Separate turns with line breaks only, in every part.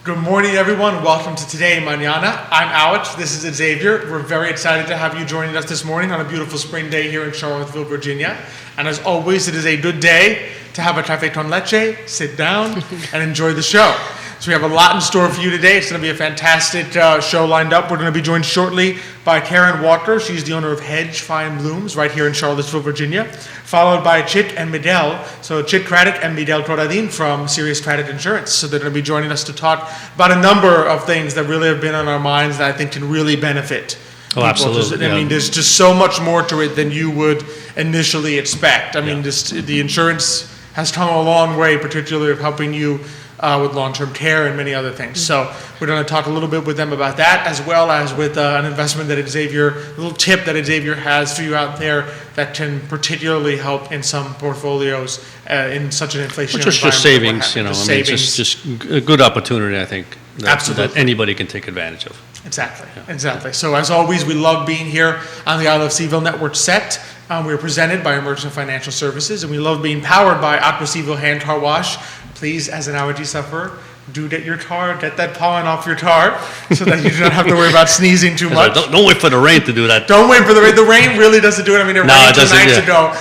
Good morning, everyone. Welcome to Today, Mañana. I'm Alex. This is Xavier. We're very excited to have you joining us this morning on a beautiful spring day here in Charlottesville, Virginia. And as always, it is a good day to have a café con leche, sit down, and enjoy the show. So we have a lot in store for you today. It's going to be a fantastic show lined up. We're going to be joined shortly by Karen Walker. She's the owner of Hedge Fine Blooms right here in Charlottesville, Virginia, followed by Chic and Miguel. So Chic Craddock and Miguel Coradine from Sirius Credit Insurance. So they're going to be joining us to talk about a number of things that really have been on our minds that I think can really benefit.
Oh, absolutely.
I mean, there's just so much more to it than you would initially expect. I mean, the insurance has come a long way, particularly of helping you with long-term care and many other things. So we're going to talk a little bit with them about that, as well as with an investment that Xavier, a little tip that Xavier has for you out there that can particularly help in some portfolios in such an inflationary environment.
Just savings, you know, just a good opportunity, I think, that anybody can take advantage of.
Exactly. So as always, we love being here on the I Love CVille Network set. We are presented by Emergent Financial Services, and we love being powered by Aqua CVille Hand Car Wash. Please, as an allergy sufferer, do get that pollen off your car so that you don't have to worry about sneezing too much.
Don't wait for the rain to do that.
Don't wait for the rain. The rain really doesn't do it. I mean, it rained 2 nights ago.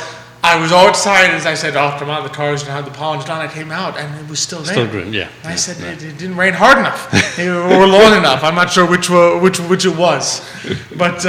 I was all excited as I said, oh, come on, the car's going to have the pollen gone. I came out, and it was still there.
Still green, yeah.
And I said, it didn't rain hard enough or long enough. I'm not sure which it was. But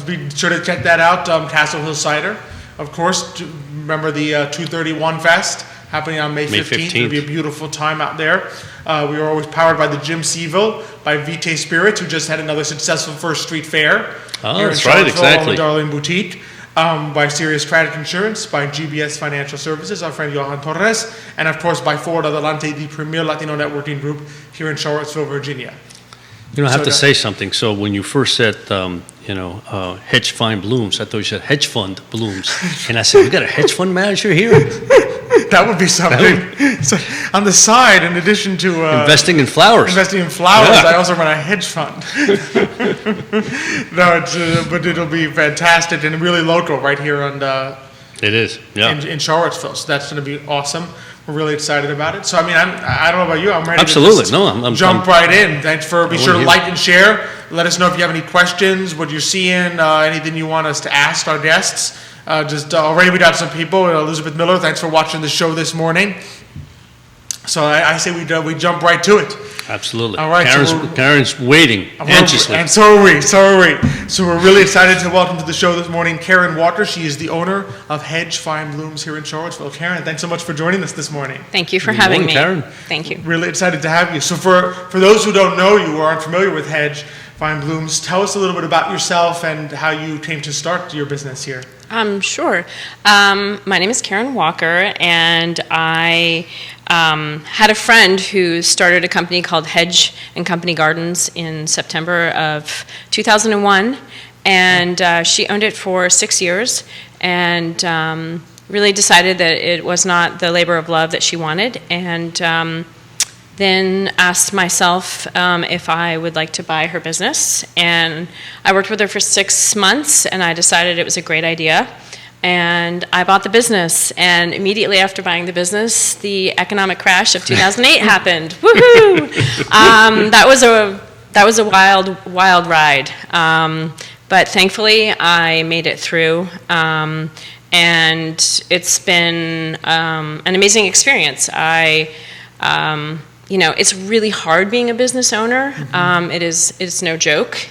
be sure to check that out. Castle Hill Cider, of course. Remember the 231 Fest happening on May 15th. It'll be a beautiful time out there. We are always powered by the Gym CVille, by Vitae Spirits, who just had another successful First Street Fair.
Oh, that's right, exactly.
Darling Boutique. By Sirius Credit Insurance, by GBS Financial Services, our friend Johan Torres, and of course by Ford Adelante, the premier Latino networking group here in Charlottesville, Virginia.
You know, I have to say something. So when you first said, hedge fine blooms, I thought you said hedge fund blooms. And I said, we got a hedge fund manager here?
That would be something. So on the side, in addition to
investing in flowers,
I also run a hedge fund. But it'll be fantastic and really local, right here on
it is,
in Charlottesville. So that's going to be awesome. We're really excited about it. So I mean, I don't know about you. I'm ready.
Absolutely,
to jump right in. Thanks for be sure to like and share. Let us know if you have any questions, what you're seeing, anything you want us to ask our guests. Already we got some people. Elizabeth Miller, thanks for watching the show this morning. So I say we jump right to it.
Absolutely.
All right.
Karen's waiting anxiously.
And so are we. So we're really excited to welcome to the show this morning Karen Walker. She is the owner of Hedge Fine Blooms here in Charlottesville. Karen, thanks so much for joining us this morning.
Thank you for having me.
Karen.
Thank you.
Really excited to have you. So for those who don't know you or aren't familiar with Hedge Fine Blooms, tell us a little bit about yourself and how you came to start your business here.
Sure. My name is Karen Walker, and I had a friend who started a company called Hedge and Company Gardens in September of 2001, and she owned it for 6 years, and really decided that it was not the labor of love that she wanted, and then asked myself if I would like to buy her business. And I worked with her for 6 months, and I decided it was a great idea. And I bought the business. And immediately after buying the business, the economic crash of 2008 happened. Woohoo! That was a wild ride. But thankfully, I made it through. And it's been an amazing experience. It's really hard being a business owner. It's no joke.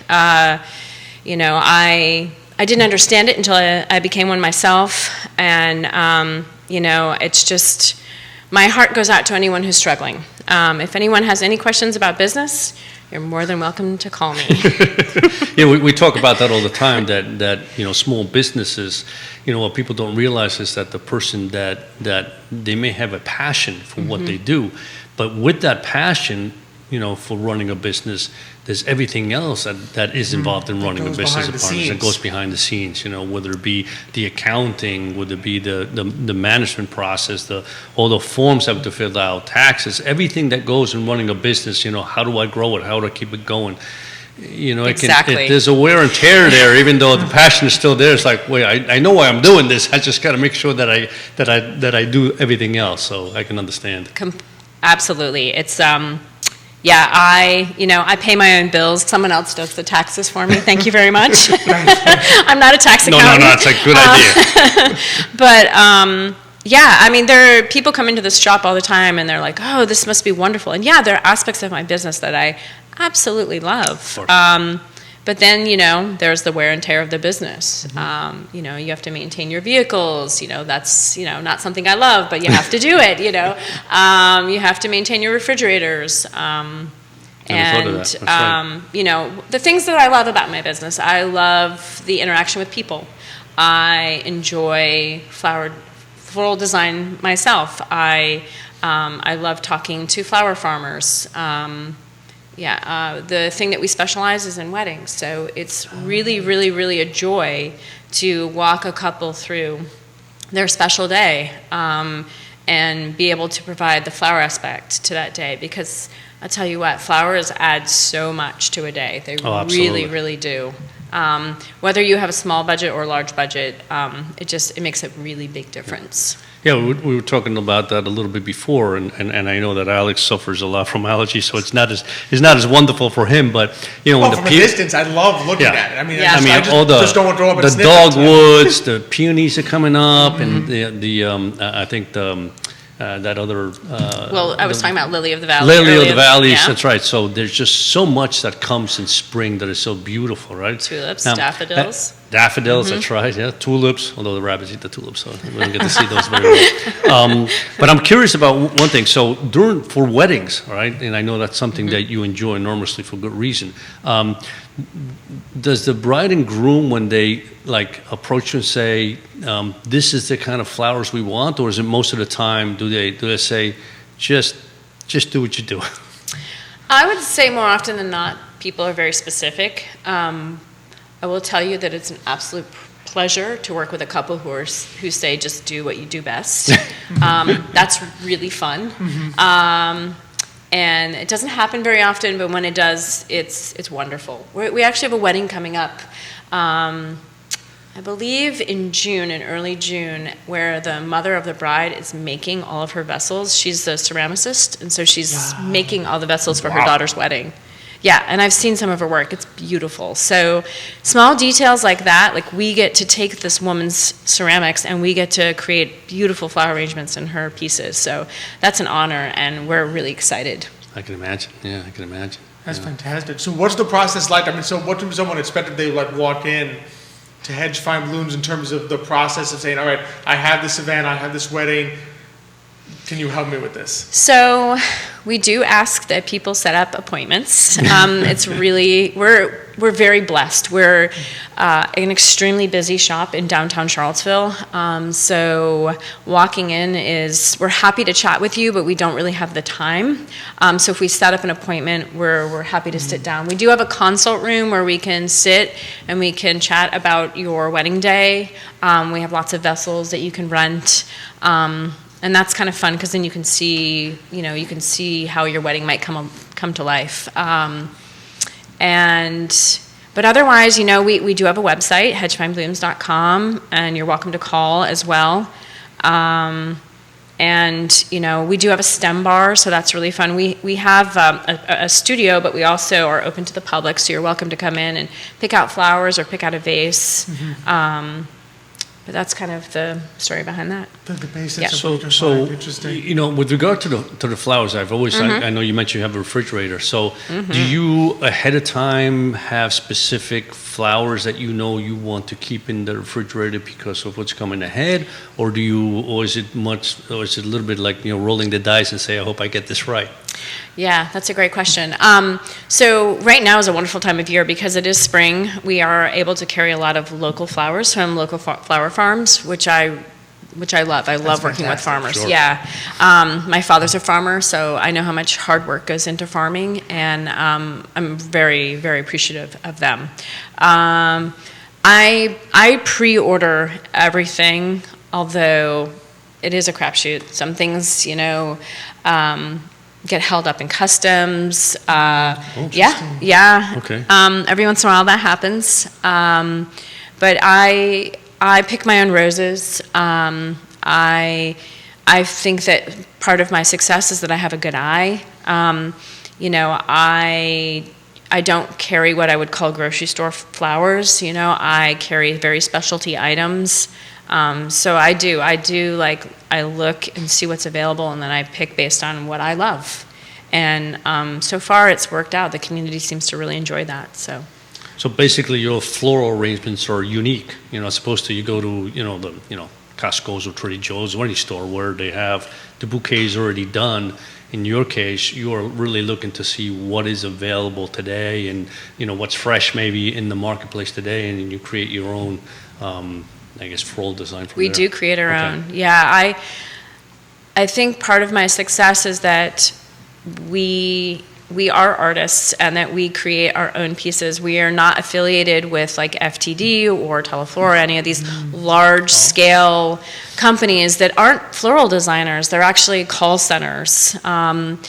I didn't understand it until I became one myself. And, it's just, my heart goes out to anyone who's struggling. If anyone has any questions about business, you're more than welcome to call me.
We talk about that all the time, that small businesses, what people don't realize is that the person that they may have a passion for what they do, but with that passion, for running a business, there's everything else that is involved in running a business that goes behind the scenes, whether it be the accounting, whether it be the management process, all the forms that have to fill out, taxes, everything that goes in running a business, how do I grow it? How do I keep it going?
Exactly.
There's a wear and tear there, even though the passion is still there. It's like, wait, I know why I'm doing this. I just got to make sure that I do everything else, so I can understand.
Absolutely. It's Yeah, I pay my own bills. Someone else does the taxes for me. Thank you very much. I'm not a tax accountant.
No, it's a good idea.
But yeah, I mean, there are people come into this shop all the time, and they're like, "Oh, this must be wonderful." And yeah, there are aspects of my business that I absolutely love. But then, there's the wear and tear of the business. You have to maintain your vehicles. That's, not something I love, but you have to do it, You have to maintain your refrigerators. The things that I love about my business, I love the interaction with people. I enjoy floral design myself. I love talking to flower farmers. The thing that we specialize is in weddings, so it's really, really, really a joy to walk a couple through their special day and be able to provide the flower aspect to that day, because I tell you what, flowers add so much to a day. They really, really do. Whether you have a small budget or a large budget, it makes a really big difference.
Yeah, we were talking about that a little bit before, and I know that Alex suffers a lot from allergies, so it's not as wonderful for him. But when
from a distance, I love looking at it. I mean, I
just
don't want to go up and
the
sniff
dogwoods, the peonies are coming up, and I think that other.
I was talking about Lily of the Valley.
Lily of the Valleys, that's right. So there's just so much that comes in spring that is so beautiful, right?
Tulips, daffodils.
Daffodils, that's right, yeah. Tulips, although the rabbits eat the tulips, so we don't get to see those very well. But I'm curious about one thing. So for weddings, right, and I know that's something that you enjoy enormously for good reason. Does the bride and groom, when they approach you and say, this is the kind of flowers we want, or is it most of the time, do they say, just do what you do?
I would say more often than not, people are very specific. I will tell you that it's an absolute pleasure to work with a couple who say just do what you do best. That's really fun. And it doesn't happen very often, but when it does, it's wonderful. We actually have a wedding coming up, I believe in early June, where the mother of the bride is making all of her vessels. She's the ceramicist, and so she's making all the vessels for her daughter's wedding. Yeah, and I've seen some of her work. It's beautiful. So small details like that, we get to take this woman's ceramics and we get to create beautiful flower arrangements in her pieces. So that's an honor, and we're really excited.
I can imagine. Yeah, I can imagine.
That's fantastic. So what's the process like? I mean, so what does someone expect if they walk in to Hedge Fine Blooms in terms of the process of saying, all right, I have this event, I have this wedding, can you help me with this?
So we do ask that people set up appointments. It's really, we're very blessed. We're an extremely busy shop in downtown Charlottesville. So walking in we're happy to chat with you, but we don't really have the time. So if we set up an appointment, we're happy to sit down. We do have a consult room where we can sit and we can chat about your wedding day. We have lots of vessels that you can rent. And that's kind of fun, because then you can see how your wedding might come to life. But otherwise, we do have a website, hedgefineblooms.com, and you're welcome to call as well. We do have a STEM bar, so that's really fun. We have a studio, but we also are open to the public, so you're welcome to come in and pick out flowers or pick out a vase. But that's kind of the story behind that.
The basics.
Yeah.
So
interesting.
With regard to the flowers, I've always I know you mentioned you have a refrigerator. So do you ahead of time have specific flowers that you want to keep in the refrigerator because of what's coming ahead, or is it a little bit like rolling the dice and say, I hope I get this right?
Yeah, that's a great question. So right now is a wonderful time of year because it is spring. We are able to carry a lot of local flowers from local flower farms, which I love. I love working with farmers.
Sure.
Yeah. My father's a farmer, so I know how much hard work goes into farming, and I'm very, very appreciative of them. I pre-order everything, although it is a crapshoot. Some things, get held up in customs. Yeah.
Okay.
Every once in a while that happens. But I pick my own roses. I think that part of my success is that I have a good eye. I don't carry what I would call grocery store flowers. I carry very specialty items. So I do like, I look and see what's available, and then I pick based on what I love. And so far it's worked out. The community seems to really enjoy that, so.
So basically your floral arrangements are unique, as opposed to you go to, Costco's or Trader Joe's or any store where they have the bouquets already done. In your case, you are really looking to see what is available today and, what's fresh maybe in the marketplace today, and then you create your own, floral design from there.
We do create our own. Yeah, I think part of my success is that we are artists and that we create our own pieces. We are not affiliated with like FTD or Teleflora, any of these large scale companies that aren't floral designers. They're actually call centers. That's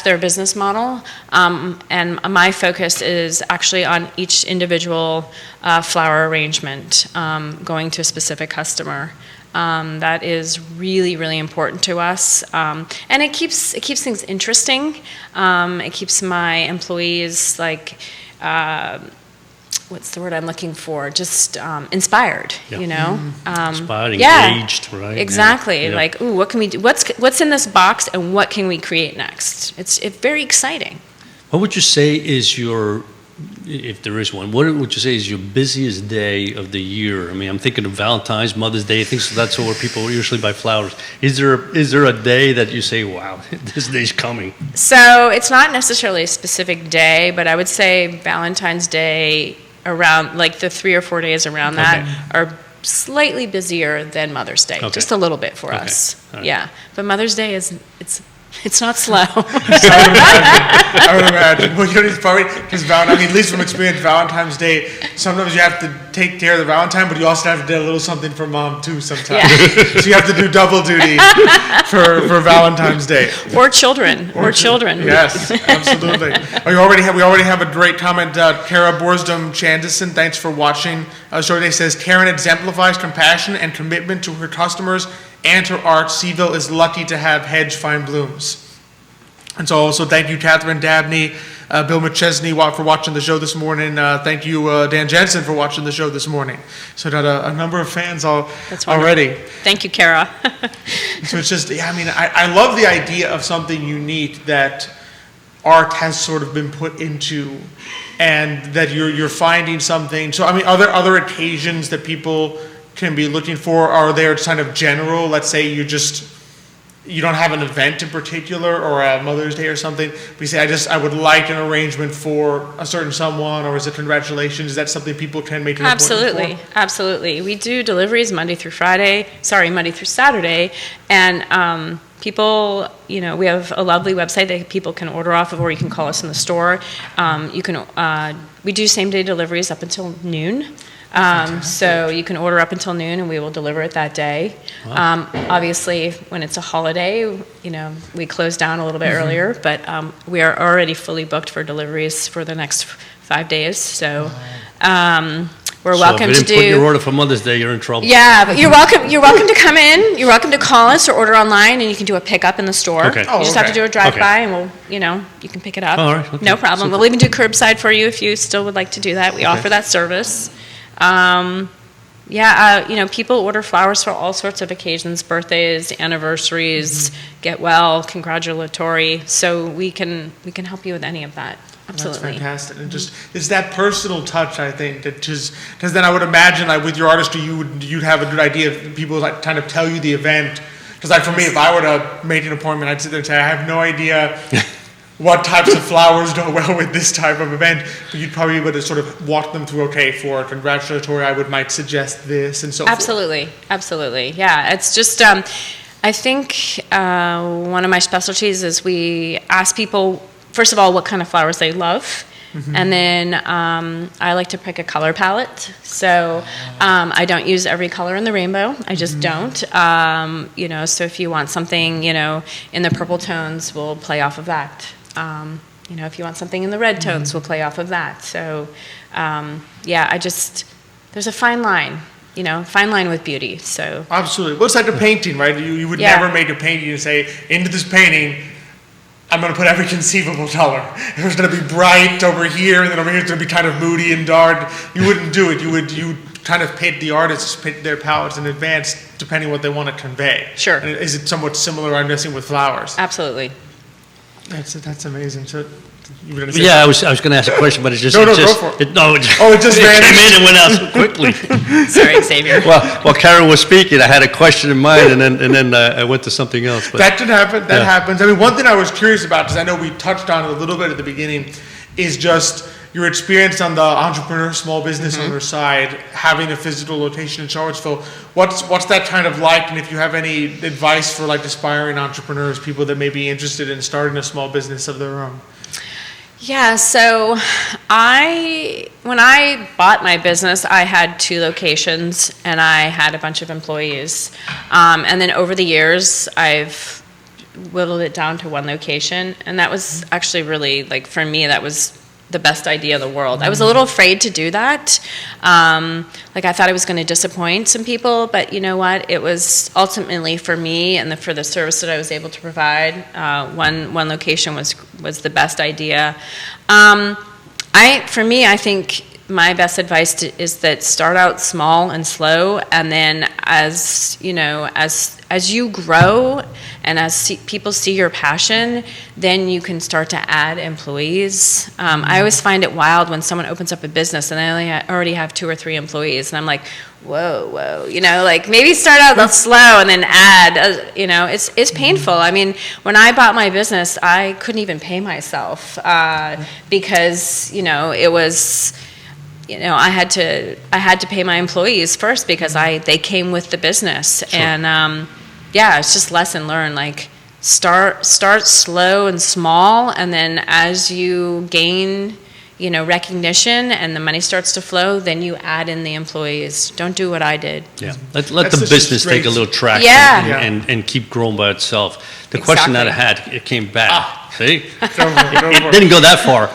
their business model. And my focus is actually on each individual flower arrangement, going to a specific customer. That is really, really important to us, and it keeps things interesting. It keeps my employees what's the word I'm looking for? Just inspired,
Inspired, engaged, right?
Exactly.
Yeah.
Like, ooh, what can we do? What's in this box, and what can we create next? It's very exciting.
What would you say is your, if there is one, what would you say is your busiest day of the year? I mean, I'm thinking of Valentine's, Mother's Day, things of that sort, where people usually buy flowers. Is there a day that you say, wow, this day's coming?
So it's not necessarily a specific day, but I would say Valentine's Day, around like the 3 or 4 days around that, are slightly busier than Mother's Day, just a little bit for us. Right. Yeah, but Mother's Day it's not slow.
I would imagine. Well, it's probably because at least from experience, Valentine's Day, sometimes you have to take care of the Valentine, but you also have to do a little something for Mom too sometimes. Yeah. So you have to do double duty for Valentine's Day.
Or children.
Yes, absolutely. We already have a great comment. Kara Borsdom Chandison, thanks for watching. Show today says Karen exemplifies compassion and commitment to her customers and her art. CVille is lucky to have Hedge Fine Blooms. And so also thank you, Catherine Dabney, Bill McChesney for watching the show this morning. Thank you, Dan Jensen, for watching the show this morning. So got a number of fans already.
Thank you, Kara.
So it's just, I love the idea of something unique that art has sort of been put into, and that you're finding something. So, are there other occasions that people can be looking for? Are there kind of general, let's say you don't have an event in particular or a Mother's Day or something, but you say, I would like an arrangement for a certain someone, or is it congratulations? Is that something people can make an appointment for?
Absolutely. We do deliveries Monday through Saturday, and people, we have a lovely website that people can order off of, or you can call us in the store. We do same day deliveries up until noon. So you can order up until noon, and we will deliver it that day. Wow. Obviously, when it's a holiday, we close down a little bit earlier, but we are already fully booked for deliveries for the next 5 days. So we're welcome to do.
If you didn't put your order for Mother's Day, you're in trouble.
Yeah, but you're welcome. You're welcome to come in. You're welcome to call us or order online, and you can do a pickup in the store. Okay. You just have to do a drive-by, and we'll, you can pick it up.
All right. Okay.
No problem.
Super.
We'll even do curbside for you if you still would like to do that. We offer that service. People order flowers for all sorts of occasions: birthdays, anniversaries, get well, congratulatory. So we can help you with any of that. Absolutely.
That's fantastic. And just it's that personal touch, I think, that just because then I would imagine with your artistry you'd have a good idea if people kind of tell you the event. Because for me, if I were to make an appointment, I'd sit there and say, I have no idea what types of flowers go well with this type of event, but you'd probably be able to sort of walk them through, for congratulatory, might suggest this, and so forth.
Absolutely. Yeah, it's just, I think one of my specialties is we ask people, first of all, what kind of flowers they love, and then I like to pick a color palette. So I don't use every color in the rainbow. I just don't. So if you want something, in the purple tones, we'll play off of that. If you want something in the red tones, we'll play off of that. So, there's a fine line. fine line with beauty. So
Absolutely. Well, it's like a painting, right? You would
Yeah.
never make a painting and say, into this painting, I'm going to put every conceivable color. It's going to be bright over here, and then over here it's going to be kind of moody and dark. You wouldn't do it. You would kind of paint the artists, paint their palettes in advance, depending what they want to convey.
Sure.
And is it somewhat similar, I'm guessing, with flowers?
absolutely.
That's amazing. So you were going to say
Yeah, I was going to ask a question, but it just
No,
it
go
just
for it.
it, no, it just,
Oh, it just
came
vanished.
in and went out so quickly.
Sorry, Xavier.
While Karen was speaking, I had a question in mind, and then I went to something else. But
That could happen. That
Yeah.
happens. I mean, one thing I was curious about, because I know we touched on it a little bit at the beginning, is just your experience on the entrepreneur, small business owner side, having a physical location in Charlottesville. What's that kind of like? And if you have any advice for like aspiring entrepreneurs, people that may be interested in starting a small business of their own.
Yeah, so when I bought my business, I had 2 locations and I had a bunch of employees. And then over the years, I've whittled it down to 1 location. And that was actually really, like, for me, that was the best idea in the world. I was a little afraid to do that. I thought I was going to disappoint some people, but you know what? It was ultimately for me and for the service that I was able to provide. One location was the best idea. For me, I think my best advice is that start out small and slow, and then as you grow and as people see your passion, then you can start to add employees. I always find it wild when someone opens up a business and they already have 2 or 3 employees, and I'm like, whoa, maybe start out slow and then add. It's painful. I mean, when I bought my business, I couldn't even pay myself because it was. I had to pay my employees first because they came with the business. Sure. And it's just lesson learned. Like start slow and small, and then as you gain recognition and the money starts to flow, then you add in the employees. Don't do what I did.
Yeah, let the business take a little traction
Yeah.
and keep growing by itself. The
Exactly.
question that I had, it came back. See,
Go for it.
it didn't go that far.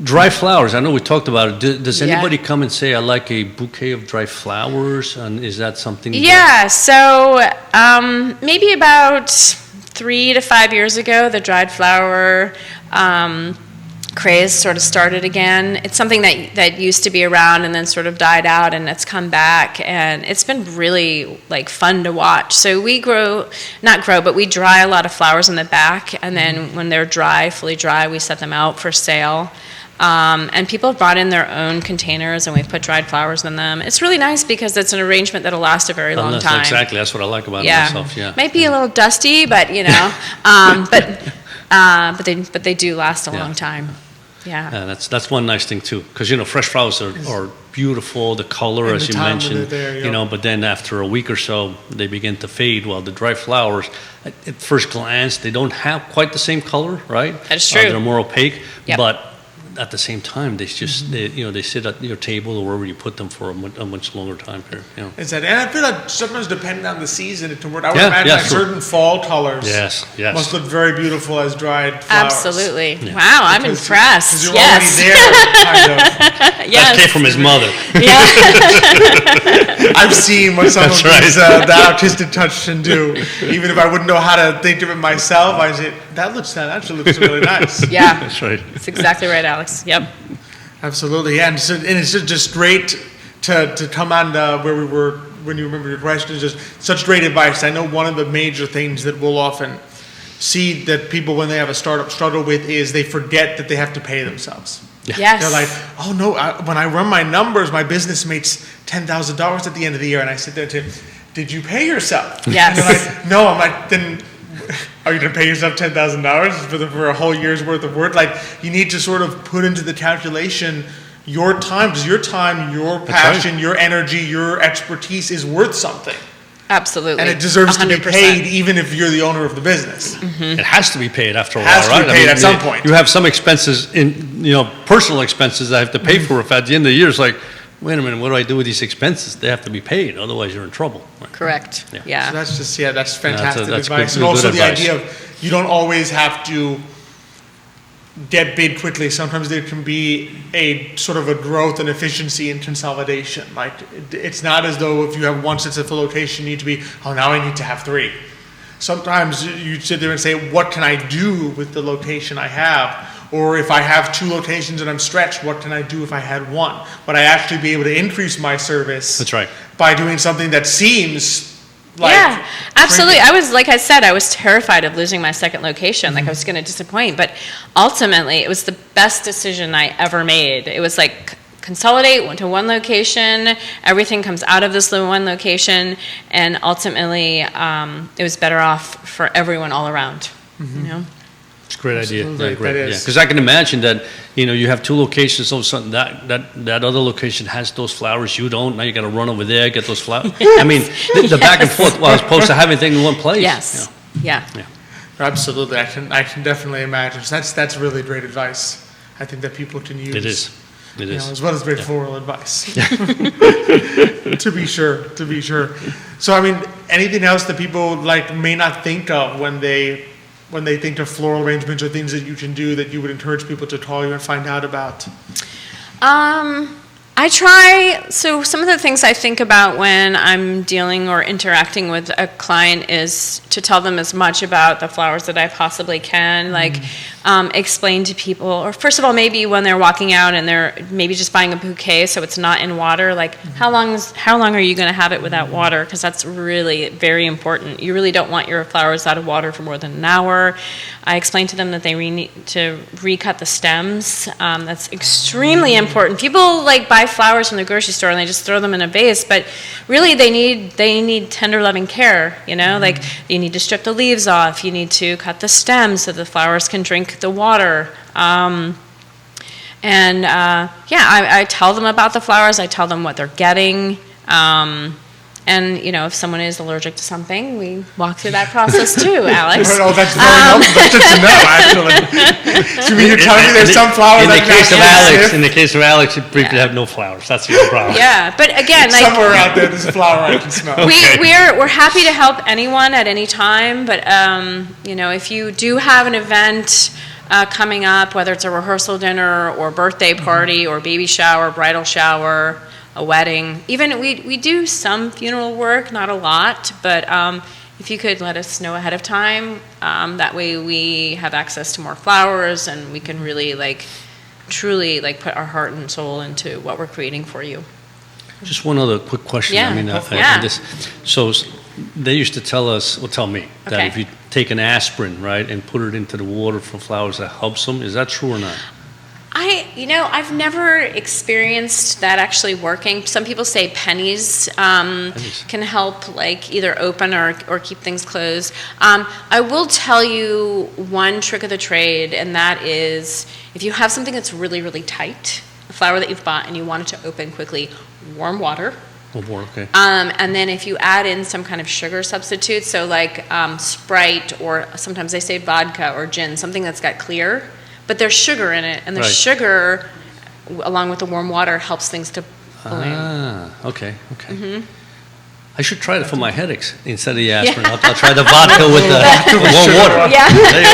Dry flowers, I know we talked about it. Does anybody come and say, I like a bouquet of dry flowers? And is that something?
Yeah, so maybe about 3 to 5 years ago, the dried flower craze sort of started again. It's something that used to be around and then sort of died out, and it's come back, and it's been really fun to watch. So we we dry a lot of flowers in the back, and then when they're fully dry, we set them out for sale. And people have brought in their own containers, and we've put dried flowers in them. It's really nice because it's an arrangement that'll last a very long time.
Exactly, that's what I like about it myself. Yeah,
might be a little dusty, but but they do last a long time. Yeah,
that's one nice thing too, because fresh flowers are beautiful. The color,
And
as
the
you
time when
mentioned,
they're there,
but then after a week or so, they begin to fade. While the dry flowers, at first glance, they don't have quite the same color, right?
That's true.
They're more opaque,
Yep.
but at the same time, they just they sit at your table or wherever you put them for a much longer time period.
Is that? And I feel like sometimes depending on the season, it can work. I would
Yeah,
imagine
yeah,
like
sure.
certain fall colors
Yes.
must look very beautiful as dried flowers.
absolutely. Wow, I'm
Because
impressed.
you're
Yes.
already there, kind of.
Yes.
That came from his mother.
Yeah.
I've seen what some
That's
of these
right.
the artistic touch can do. Even if I wouldn't know how to think of it myself, I say that actually looks really nice.
Yeah.
That's right.
That's exactly right, Alex. Yep.
Absolutely, yeah. And it's just great to come on where we were when you remember your question. Just such great advice. I know one of the major things that we'll often see that people when they have a startup struggle with is they forget that they have to pay themselves.
Yes.
They're like, oh no, when I run my numbers, my business makes $10,000 at the end of the year, and I sit there and say, did you pay yourself?
Yes.
And they're like, no. I'm like, then are you going to pay yourself $10,000 for a whole year's worth of work? Like, you need to sort of put into the calculation your time, because your time, your passion, your energy, your expertise is worth something.
Absolutely.
And it deserves to be
100%.
paid even if you're the owner of the business.
It has to be paid after a while,
Has to be
right?
paid at some point.
You have some expenses personal expenses that I have to pay for. If at the end of the year, it's like, wait a minute, what do I do with these expenses? They have to be paid, otherwise you're in trouble. Right?
Correct.
Yeah.
Yeah.
So that's just, that's fantastic
that's
advice.
good
And also the
advice.
idea of you don't always have to get big quickly, sometimes there can be a sort of a growth and efficiency in consolidation. Like, it's not as though if you have one successful location, you need to be, oh, now I need to have 3. Sometimes you sit there and say, what can I do with the location I have? Or if I have 2 locations and I'm stretched, what can I do if I had 1? Would I actually be able to increase my service?
That's right.
By doing something that seems like...
Yeah, absolutely. I was, like I said, I was terrified of losing my second location. Like, I was going to disappoint. But ultimately, it was the best decision I ever made. It was like, consolidate, went to one location, everything comes out of this one location, and ultimately, it was better off for everyone all around, you know?
It's a great idea.
Absolutely,
Yeah, great.
that
Yeah,
is.
because I can imagine that, you have 2 locations, all of a sudden that other location has those flowers you don't. Now you got to run over there, get those flowers. I mean, the back and forth, as opposed to having things in one place.
Yes. Yeah.
Absolutely, I can definitely imagine. So that's really great advice. I think that people can use.
It is. It is.
As well as great floral advice. To be sure. So, I mean, anything else that people may not think of when they think of floral arrangements or things that you can do that you would encourage people to call you and find out about?
So some of the things I think about when I'm dealing or interacting with a client is to tell them as much about the flowers that I possibly can, explain to people, or first of all, maybe when they're walking out and they're maybe just buying a bouquet so it's not in water, how long are you going to have it without water? Because that's really very important. You really don't want your flowers out of water for more than an hour. I explained to them that they need to recut the stems. That's extremely important. People buy flowers from the grocery store and they just throw them in a vase, but really they need tender, loving care. You need to strip the leaves off. You need to cut the stems so the flowers can drink the water. I tell them about the flowers. I tell them what they're getting. And, if someone is allergic to something, we walk through that process too, Alex.
Oh, that's very helpful. That's good to know, actually. So you're telling me there's some flowers that
in the case of Alex, you briefly have no flowers. That's your problem.
Yeah, but again,
somewhere out there, there's a flower I can smell.
We're happy to help anyone at any time, but, if you do have an event coming up, whether it's a rehearsal dinner or birthday party or baby shower, bridal shower, a wedding. Even we do some funeral work, not a lot, but if you could let us know ahead of time, that way we have access to more flowers and we can really truly put our heart and soul into what we're creating for you.
Just one other quick question.
Yeah.
So they used to tell me that if you take an aspirin, right, and put it into the water for flowers, that helps them. Is that true or not?
I've never experienced that actually working. Some people say pennies can help either open or keep things closed. I will tell you one trick of the trade, and that is if you have something that's really, really tight, a flower that you've bought and you want it to open quickly, warm water.
Okay.
And then if you add in some kind of sugar substitute, so Sprite, or sometimes they say vodka or gin, something that's got clear, but there's sugar in it, and the sugar, along with the warm water, helps things to bloom.
Okay. Mm-hmm. I should try it for my headaches instead of the aspirin. I'll try the vodka with the warm water.
Yeah.
There you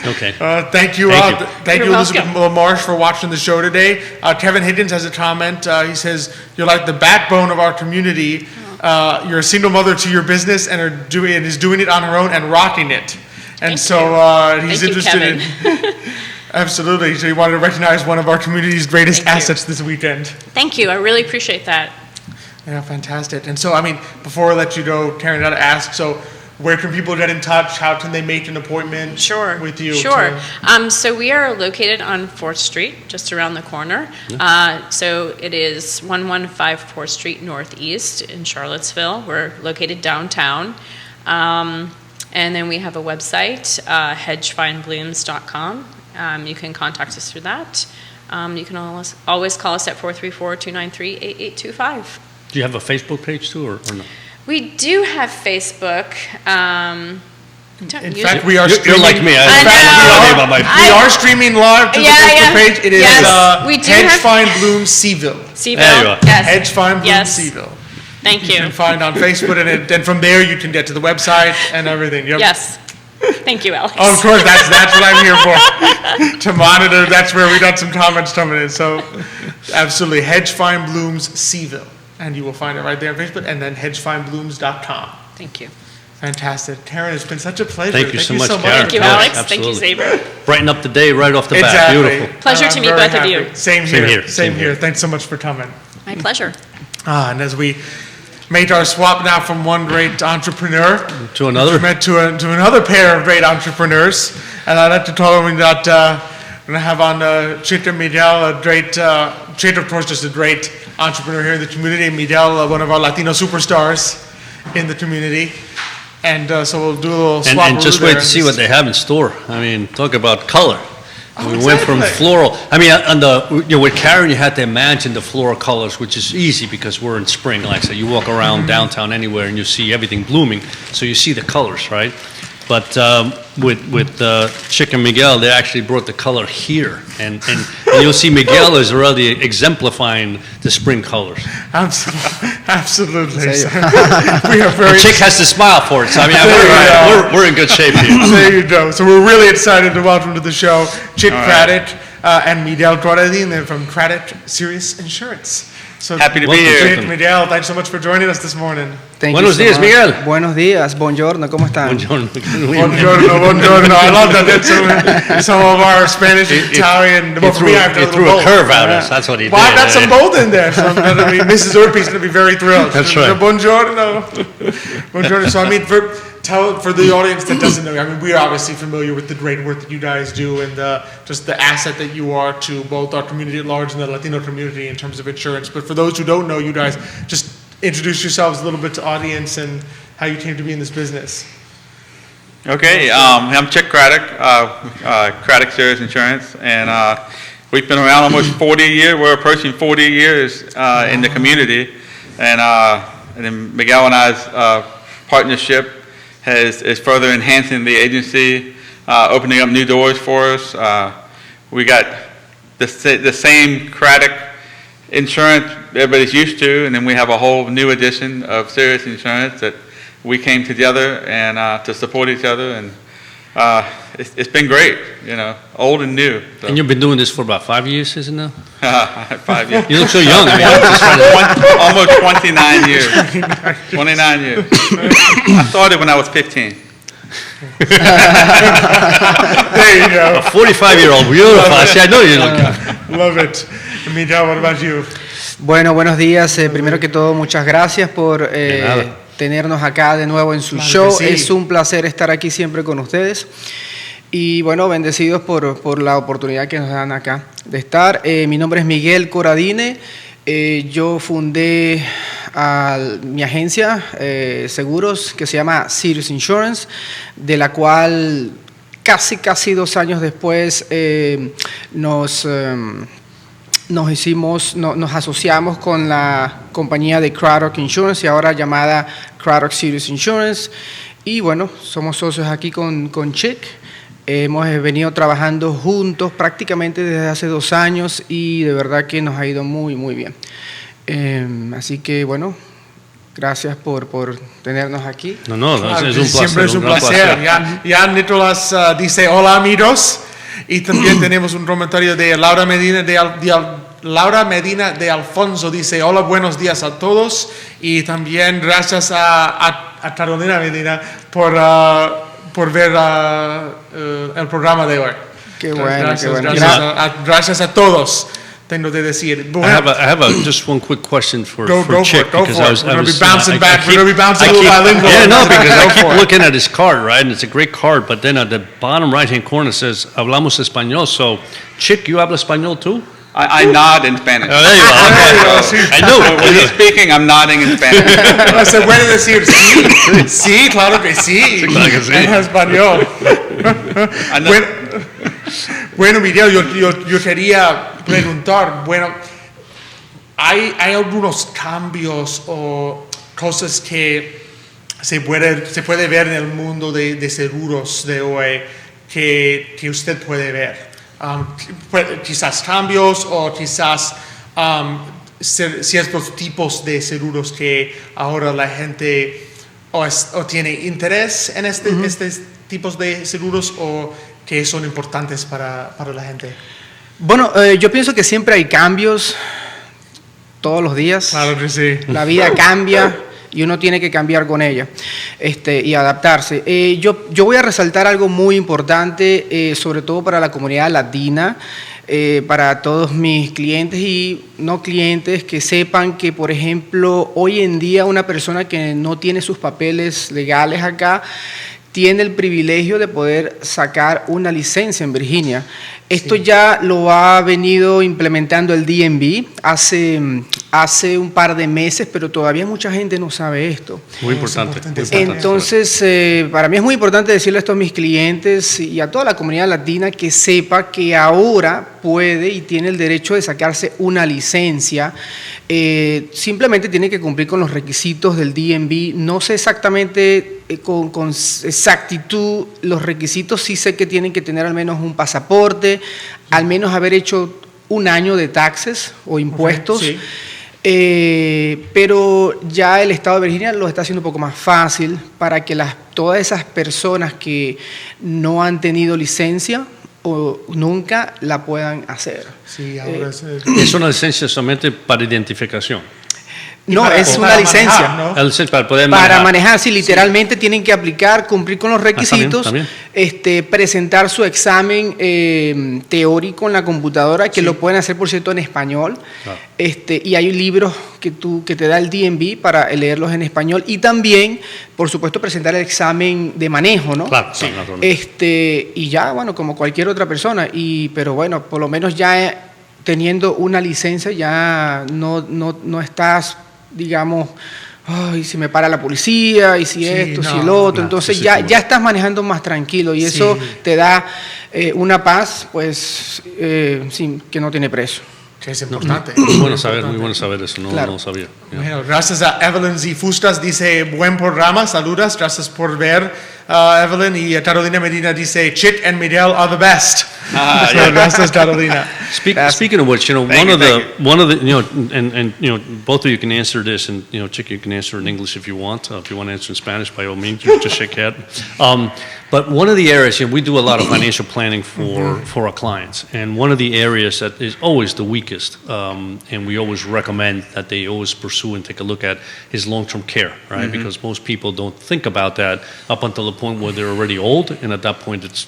go. Okay.
Thank you. Thank you, Elizabeth LaMarche, for watching the show today. Kevin Higgins has a comment. He says, "You're like the backbone of our community. You're a single mother to your business and is doing it on her own and rocking it." And he's interested in... Absolutely. So he wanted to recognize one of our community's greatest assets this weekend.
Thank you. I really appreciate that.
Yeah, fantastic. And so, before I let you go, Karen, I got to ask, so where can people get in touch? How can they make an appointment with you?
Sure. So we are located on 4th Street, just around the corner. So it is 1154 4th Street Northeast in Charlottesville. We're located downtown. And then we have a website, hedgefineblooms.com. You can contact us through that. You can always call us at 434-293-8825.
Do you have a Facebook page too, or no?
We do have Facebook.
In fact, we are streaming.
You're like me.
We are streaming live to the Facebook page. It is Hedge Fine Bloom CVille.
There you are. Yes.
Hedge Fine Bloom CVille.
Thank you.
You can find on Facebook, and then from there you can get to the website and everything. Yep.
Yes. Thank you, Alex.
Oh, of course, that's what I'm here for. To monitor, that's where we got some comments coming in. So, absolutely, Hedge Fine Blooms CVille. And you will find it right there on Facebook, and then hedgefineblooms.com.
Thank you.
Fantastic. Karen, it's been such a pleasure.
Thank you so much, Karen.
Thank you,
Yes,
Alex.
absolutely.
Thank you, Xavier.
Brighten up the day right off the bat.
Exactly.
Beautiful.
Pleasure to
I'm
meet
very
both of
happy.
you.
Same here. Thanks so much for coming.
My pleasure.
And as we made our swap now from one great entrepreneur
To another.
to another pair of great entrepreneurs, and I'd like to tell them that we're going to have on Chic Miguel, a great, Chic, of course, just a great entrepreneur here in the community. Miguel, one of our Latino superstars in the community. And so we'll do a little swap.
And just wait to see what they have in store. I mean, talk about color. We went from
exactly.
floral. I mean, with Karen, you had to imagine the floral colors, which is easy because we're in spring. Like I said, you walk around downtown anywhere and you see everything blooming, so you see the colors, right? But with Chic and Miguel, they actually brought the color here, and you'll see Miguel is already exemplifying the spring colors.
Absolutely. We are very.
And Chic has to smile for it. So I mean, we're in good shape here.
There you go. So we're really excited to welcome to the show Chic Craddock and Miguel Coradine. They're from Craddock Sirius Insurance. So
Happy to be
welcome,
here.
Chic.
Miguel, thanks so much for joining us this morning.
Thank
Buenos
you so
días,
much.
Miguel.
Buenos días, buongiorno, ¿cómo están?
Buongiorno. I love that. Some of our Spanish, Italian.
He threw a curve at us. That's what he did.
Well, I've got some both in there. So Mrs. Urpí is going to be very thrilled.
That's right.
Buongiorno. So I mean, for the audience that doesn't know, I mean, we're obviously familiar with the great work that you guys do and just the asset that you are to both our community at large and the Latino community in terms of insurance. But for those who don't know you guys, just introduce yourselves a little bit to audience and how you came to be in this business.
Okay, I'm Chic Craddock, Craddock Sirius Insurance, and we've been around almost 40 years. We're approaching 40 years in the community, and then Miguel and I's partnership is further enhancing the agency, opening up new doors for us. We got the same Craddock insurance everybody's used to, and then we have a whole new edition of Sirius Insurance that we came together and to support each other, and it's been great, old and new. So.
And you've been doing this for about 5 years, isn't it?
5 years.
You look so young. I mean, I'm just trying to-
Almost 29 years. 29 years. I started when I was 15.
There you go.
a 45-year-old, beautiful. I see, I know you look young.
Love it. Miguel, what about you?
Bueno, buenos días. Primero que todo, muchas gracias por
nada.
tenernos acá de nuevo en su
Claro
show.
que sí.
Es un placer estar aquí siempre con ustedes. Y bueno, bendecidos por la oportunidad que nos dan acá de estar. Mi nombre es Miguel Coradine. Yo fundé mi agencia seguros que se llama Sirius Insurance, de la cual casi 2 años después nos asociamos con la compañía de Craddock Insurance y ahora llamada Craddock Sirius Insurance. Y bueno, somos socios aquí con Chic. Hemos venido trabajando juntos prácticamente desde hace 2 años y de verdad que nos ha ido muy bien. Así que bueno, gracias por tenernos aquí.
No,
Claro,
es un placer.
siempre es un
gran
placer. Ya Nicolás dice hola amigos y también tenemos un comentario de Laura Medina de Alfonso, dice hola, buenos días a todos y también gracias a Carolina Medina por ver el programa de hoy.
Qué bueno,
Gracias,
qué bueno.
gracias a todos, tengo que decir.
I have just one quick question for
Go for
Chic.
it, go
because
for
I
it.
was-
We're
I
gonna be
was,
bouncing
I
back. We're
keep-
gonna be bouncing
I
a little
keep-
bilingual.
Yeah, no, because I
Go
keep
for it.
looking at his card, right? And it's a great card, but then at the bottom right-hand corner says, hablamos español. So, Chic, you habla español too?
I nod in Spanish.
Oh, there you go.
There you go,
Okay.
sí.
I know.
When he's speaking, I'm nodding in Spanish.
Se puede decir sí, sí, claro que sí,
claro que sí.
en español.
I know-
Bueno, Miguel, yo quería preguntar, bueno, ¿hay algunos cambios o cosas que se puede ver en el mundo de seguros de hoy que usted puede ver? Quizás cambios o quizás ciertos tipos de seguros que ahora la gente o tiene interés en estos tipos de seguros o que son importantes para la gente?
Bueno, yo pienso que siempre hay cambios todos los días.
Claro que sí.
La vida cambia y uno tiene que cambiar con ella y adaptarse. Yo voy a resaltar algo muy importante, sobre todo para la comunidad latina, para todos mis clientes y no clientes, que sepan que, por ejemplo, hoy en día una persona que no tiene sus papeles legales acá tiene el privilegio de poder sacar una licencia en Virginia. Esto ya lo ha venido implementando el DMV hace un par de meses, pero todavía mucha gente no sabe esto.
Muy importante.
Entonces, para mí es muy importante decirle esto a mis clientes y a toda la comunidad latina, que sepa que ahora puede y tiene el derecho de sacarse una licencia. Simplemente tiene que cumplir con los requisitos del DMV. No sé exactamente con exactitud los requisitos, sí sé que tienen que tener al menos un pasaporte, al menos haber hecho un año de taxes o impuestos.
Sí.
Pero ya el Estado de Virginia lo está haciendo un poco más fácil para que todas esas personas que no han tenido licencia o nunca la puedan hacer.
Sí, ahora
Es una licencia solamente para identificación.
No, es una licencia.
Manejar, ¿no?
La licencia para poder
Para manejar, sí, literalmente tienen que aplicar, cumplir con los requisitos,
también.
Presentar su examen teórico en la computadora, que lo pueden hacer, por cierto, en español.
Claro.
Y hay libros que te da el DMV para leerlos en español. Y también, por supuesto, presentar el examen de manejo, ¿no?
Claro, sí.
Y ya, bueno, como cualquier otra persona. Pero bueno, por lo menos ya teniendo una licencia, ya no estás, digamos, ay, si me para la policía, y si esto, si el otro. Entonces
sí,
ya
sí,
estás manejando más tranquilo y eso te da una paz, pues, que no tiene precio.
Que es importante.
Muy bueno saber eso, no sabía.
Bueno, gracias a Evelyn Z. Fustras, dice, buen programa, saludas, gracias por ver, Evelyn. Y Carolina Medina dice, Chic and Miguel are the best. Gracias, Carolina.
Speaking of which, one of the, and both of you can answer this, and Chic, you can answer in English if you want. If you want to answer in Spanish, by all means, you just shake your head. But one of the areas, we do a lot of financial planning for our clients, and one of the areas that is always the weakest, and we always recommend that they always pursue and take a look at, is long-term care, right? Because most people don't think about that up until the point where they're already old, and at that point it's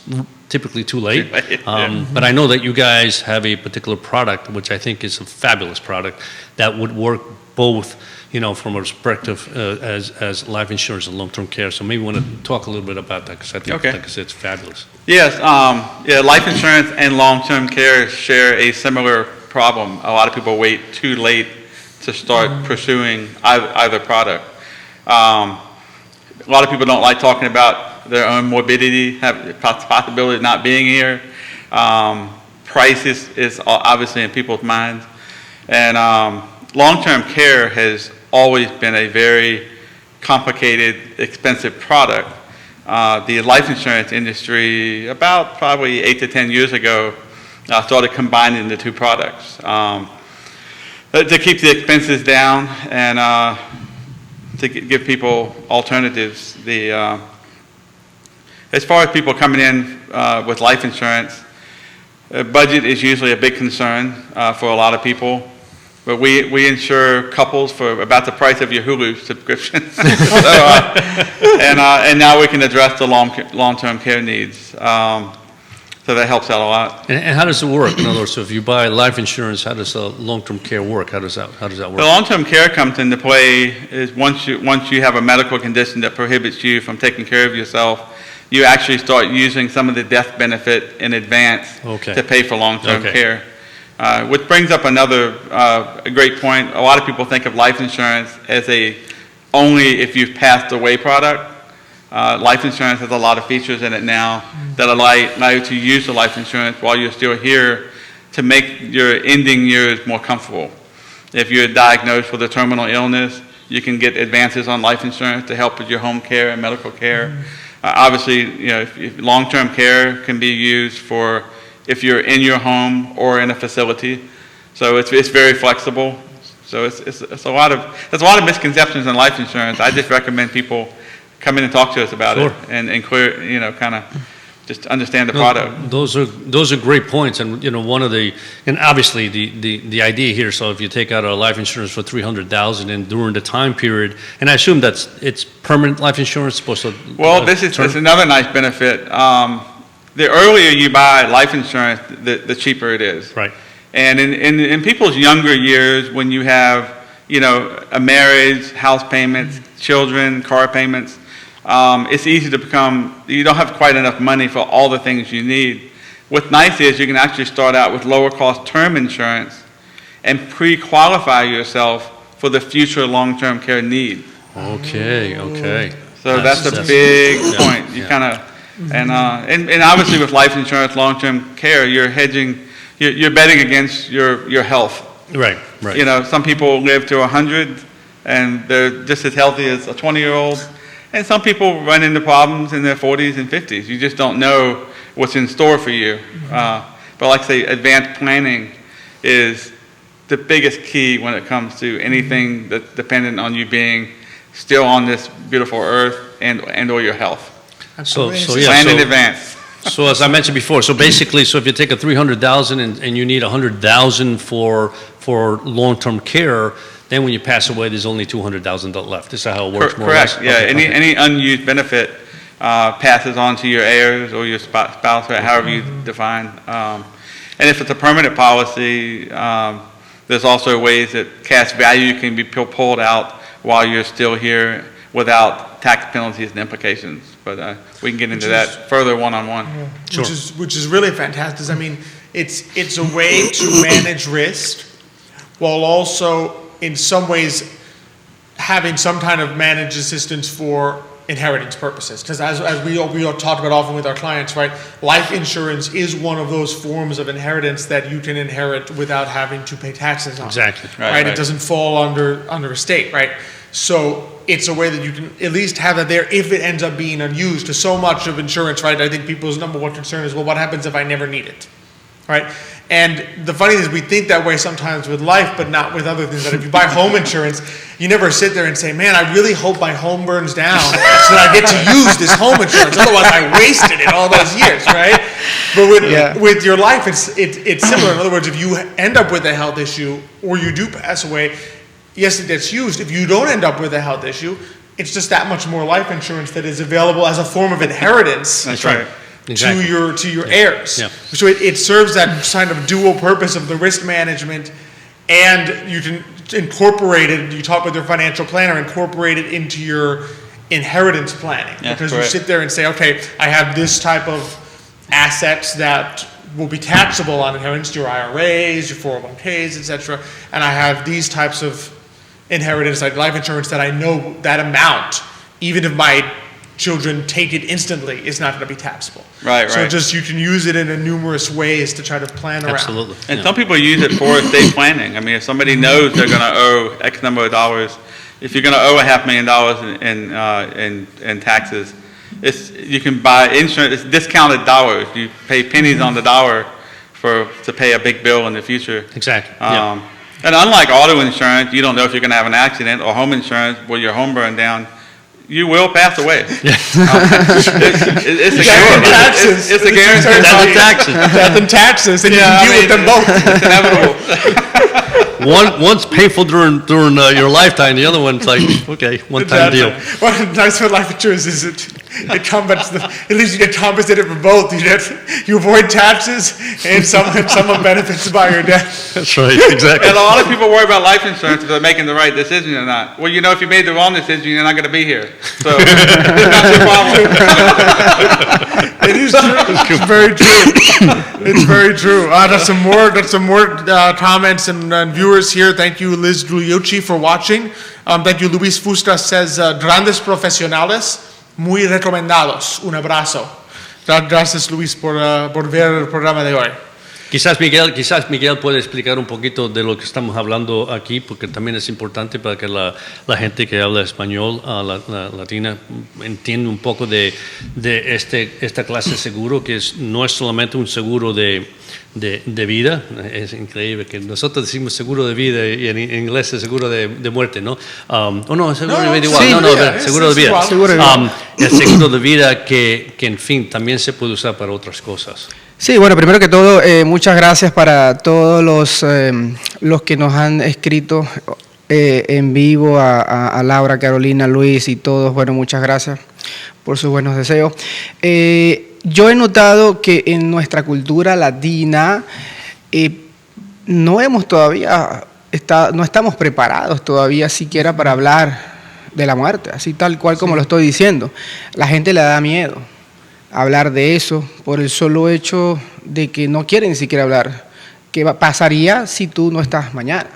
typically too late. But I know that you guys have a particular product, which I think is a fabulous product, that would work both, from a perspective as life insurance and long-term care. So maybe you want to talk a little bit about that, because I think, like I said, it's fabulous.
Yes, life insurance and long-term care share a similar problem. A lot of people wait too late to start pursuing either product. A lot of people don't like talking about their own morbidity, have the possibility of not being here. Price is obviously in people's minds. And long-term care has always been a very complicated, expensive product. The life insurance industry, about probably 8 to 10 years ago, started combining the two products to keep the expenses down and to give people alternatives. As far as people coming in with life insurance, budget is usually a big concern for a lot of people. But we insure couples for about the price of your Hulu subscription. And now we can address the long-term care needs. So that helps out a lot.
And how does it work? In other words, so if you buy life insurance, how does long-term care work? How does that work?
The long-term care comes into play is once you have a medical condition that prohibits you from taking care of yourself, you actually start using some of the death benefit in advance to pay for long-term care. Which brings up another a great point. A lot of people think of life insurance as only if you've passed away product. Life insurance has a lot of features in it now that allow you to use the life insurance while you're still here to make your ending years more comfortable. If you're diagnosed with a terminal illness, you can get advances on life insurance to help with your home care and medical care. Obviously, if long-term care can be used for if you're in your home or in a facility. So it's very flexible. So there's a lot of misconceptions in life insurance. I just recommend people come in and talk to us about
Sure.
it and clear, you know, kind of just understand the product.
Those are great points, and and obviously the idea here. So if you take out a life insurance for $300,000 and during the time period, and I assume it's permanent life insurance supposed to.
Well, this is another nice benefit. The earlier you buy life insurance, the cheaper it is.
Right.
And in people's younger years, when you have, you know, a marriage, house payments, children, car payments, it's easy to you don't have quite enough money for all the things you need. What's nice is you can actually start out with lower cost term insurance and pre-qualify yourself for the future long-term care need.
Okay.
So that's a big point. You kind of, and obviously with life insurance, long-term care, you're hedging, you're betting against your health.
Right.
You know, some people live to 100 and they're just as healthy as a 20-year-old. And some people run into problems in their 40s and 50s. You just don't know what's in store for you. But like I say, advanced planning is the biggest key when it comes to anything that's dependent on you being still on this beautiful earth and or your health. Plan in advance.
So as I mentioned before, so basically, if you take a $300,000 and you need $100,000 for long-term care, then when you pass away, there's only $200,000 left. This is how it works, more or less.
Correct. Yeah.
Okay.
Any unused benefit passes on to your heirs or your spouse, however you define. And if it's a permanent policy, there's also ways that cash value can be pulled out while you're still here without tax penalties and implications. But we can get into that further one-on-one.
Sure. Which is really fantastic. I mean, it's a way to manage risk while also in some ways having some kind of managed assistance for inheritance purposes. Because as we all talk about often with our clients, right, life insurance is one of those forms of inheritance that you can inherit without having to pay taxes on.
Exactly.
Right? It doesn't fall under estate, right? So it's a way that you can at least have that there if it ends up being unused. Because so much of insurance, right, I think people's number one concern is, well, what happens if I never need it? Right? And the funny thing is we think that way sometimes with life, but not with other things. That if you buy home insurance, you never sit there and say, man, I really hope my home burns down so that I get to use this home insurance. Otherwise, I wasted it all those years, right? But with your life, it's similar. In other words, if you end up with a health issue or you do pass away, yes, it gets used. If you don't end up with a health issue, it's just that much more life insurance that is available as a form of inheritance.
That's right.
Exactly.
to your heirs.
Yeah.
So it serves that kind of dual purpose of the risk management, and you can incorporate it. You talk with your financial planner, incorporate it into your inheritance planning, because you sit there and say, okay, I have this type of assets that will be taxable on inheritance, your IRAs, your 401ks, etc., and I have these types of inheritance, like life insurance, that I know that amount, even if my children take it instantly, it's not going to be taxable.
Right.
So just you can use it in numerous ways to try to plan around.
Absolutely.
And some people use it for estate planning. I mean, if somebody knows they're going to owe X number of dollars, if you're going to owe $500,000 in taxes, you can buy insurance. It's discounted dollars. You pay pennies on the dollar to pay a big bill in the future.
Exactly.
And unlike auto insurance, you don't know if you're going to have an accident, or home insurance where your home burned down. You will pass away. It's a guarantee. It's a guarantee.
Death and taxes, and you can deal with them both.
It's inevitable.
One's painful during your lifetime. The other one's like, okay, one-time deal.
What's nice with life insurance is it compensates. At least you get compensated for both. You avoid taxes, and some benefits by your death.
That's right, exactly.
And a lot of people worry about life insurance if they're making the right decision or not. Well, if you made the wrong decision, you're not going to be here. So it's not your problem.
It is true. It's very true. It's very true. That's some more comments and viewers here. Thank you, Liz Giuliucci, for watching. Thank you, Luis Fusta says, grandes profesionales, muy recomendados. Un abrazo. Gracias, Luis, por ver el programa de hoy.
Quizás Miguel puede explicar un poquito de lo que estamos hablando aquí, porque también es importante para que la gente que habla español, la latina, entienda un poco de esta clase de seguro, que no es solamente un seguro de vida. Es increíble que nosotros decimos seguro de vida y en inglés es seguro de muerte, ¿no? No, seguro de vida igual.
Sí,
Seguro de vida.
igual.
Seguro de vida.
El seguro de vida que, en fin, también se puede usar para otras cosas.
Sí, bueno, primero que todo, muchas gracias para todos los que nos han escrito en vivo, a Laura, Carolina, Luis y todos. Bueno, muchas gracias por sus buenos deseos. Yo he notado que en nuestra cultura latina no estamos preparados todavía siquiera para hablar de la muerte, así tal cual como lo estoy diciendo. La gente le da miedo hablar de eso por el solo hecho de que no quieren ni siquiera hablar. ¿Qué pasaría si tú no estás mañana?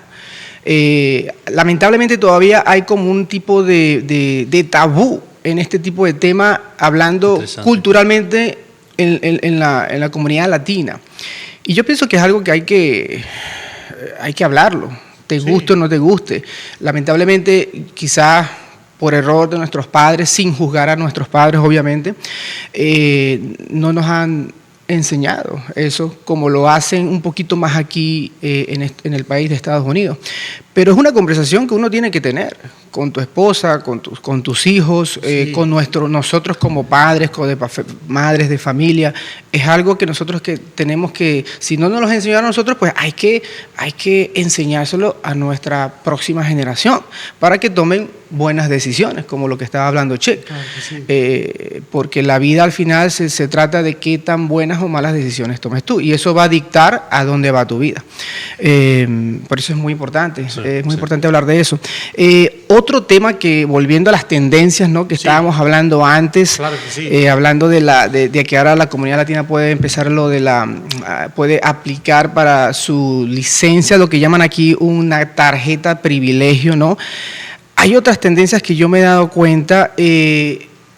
Lamentablemente todavía hay como un tipo de tabú en este tipo de tema, hablando culturalmente en la comunidad latina. Y yo pienso que es algo que hay que hablarlo, te guste o no te guste. Lamentablemente, quizás por error de nuestros padres, sin juzgar a nuestros padres, obviamente, no nos han enseñado eso, como lo hacen un poquito más aquí en el país de Estados Unidos. Pero es una conversación que uno tiene que tener con tu esposa, con tus hijos, con nosotros como padres, madres de familia. Es algo que nosotros que tenemos que, si no nos lo enseñaron a nosotros, pues hay que enseñárselo a nuestra próxima generación para que tomen buenas decisiones, como lo que estaba hablando Chic.
Claro que sí.
Porque la vida al final se trata de qué tan buenas o malas decisiones tomes tú, y eso va a dictar a dónde va tu vida. Por eso es muy importante, importante hablar de eso. Otro tema que, volviendo a las tendencias, ¿no?, que estábamos hablando antes,
Claro que sí.
hablando de que ahora la comunidad latina puede empezar puede aplicar para su licencia, lo que llaman aquí una tarjeta privilegio, ¿no? Hay otras tendencias que yo me he dado cuenta,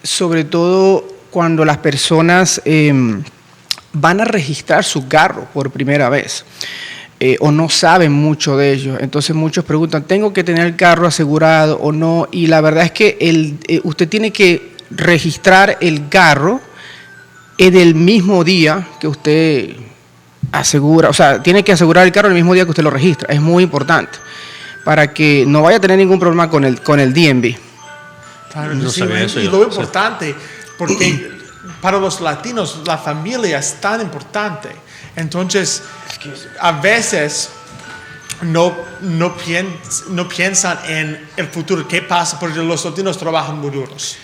sobre todo cuando las personas van a registrar su carro por primera vez. O no saben mucho de ello. Entonces muchos preguntan, ¿tengo que tener el carro asegurado o no? Y la verdad es que usted tiene que registrar el carro en el mismo día que usted asegura, o sea, tiene que asegurar el carro el mismo día que usted lo registra. Es muy importante para que no vaya a tener ningún problema con el DMV.
Claro,
No
sí,
sabía eso
y
yo.
lo importante, porque para los latinos la familia es tan importante. Entonces, a veces no piensan en el futuro, qué pasa, porque los latinos trabajan muy duros.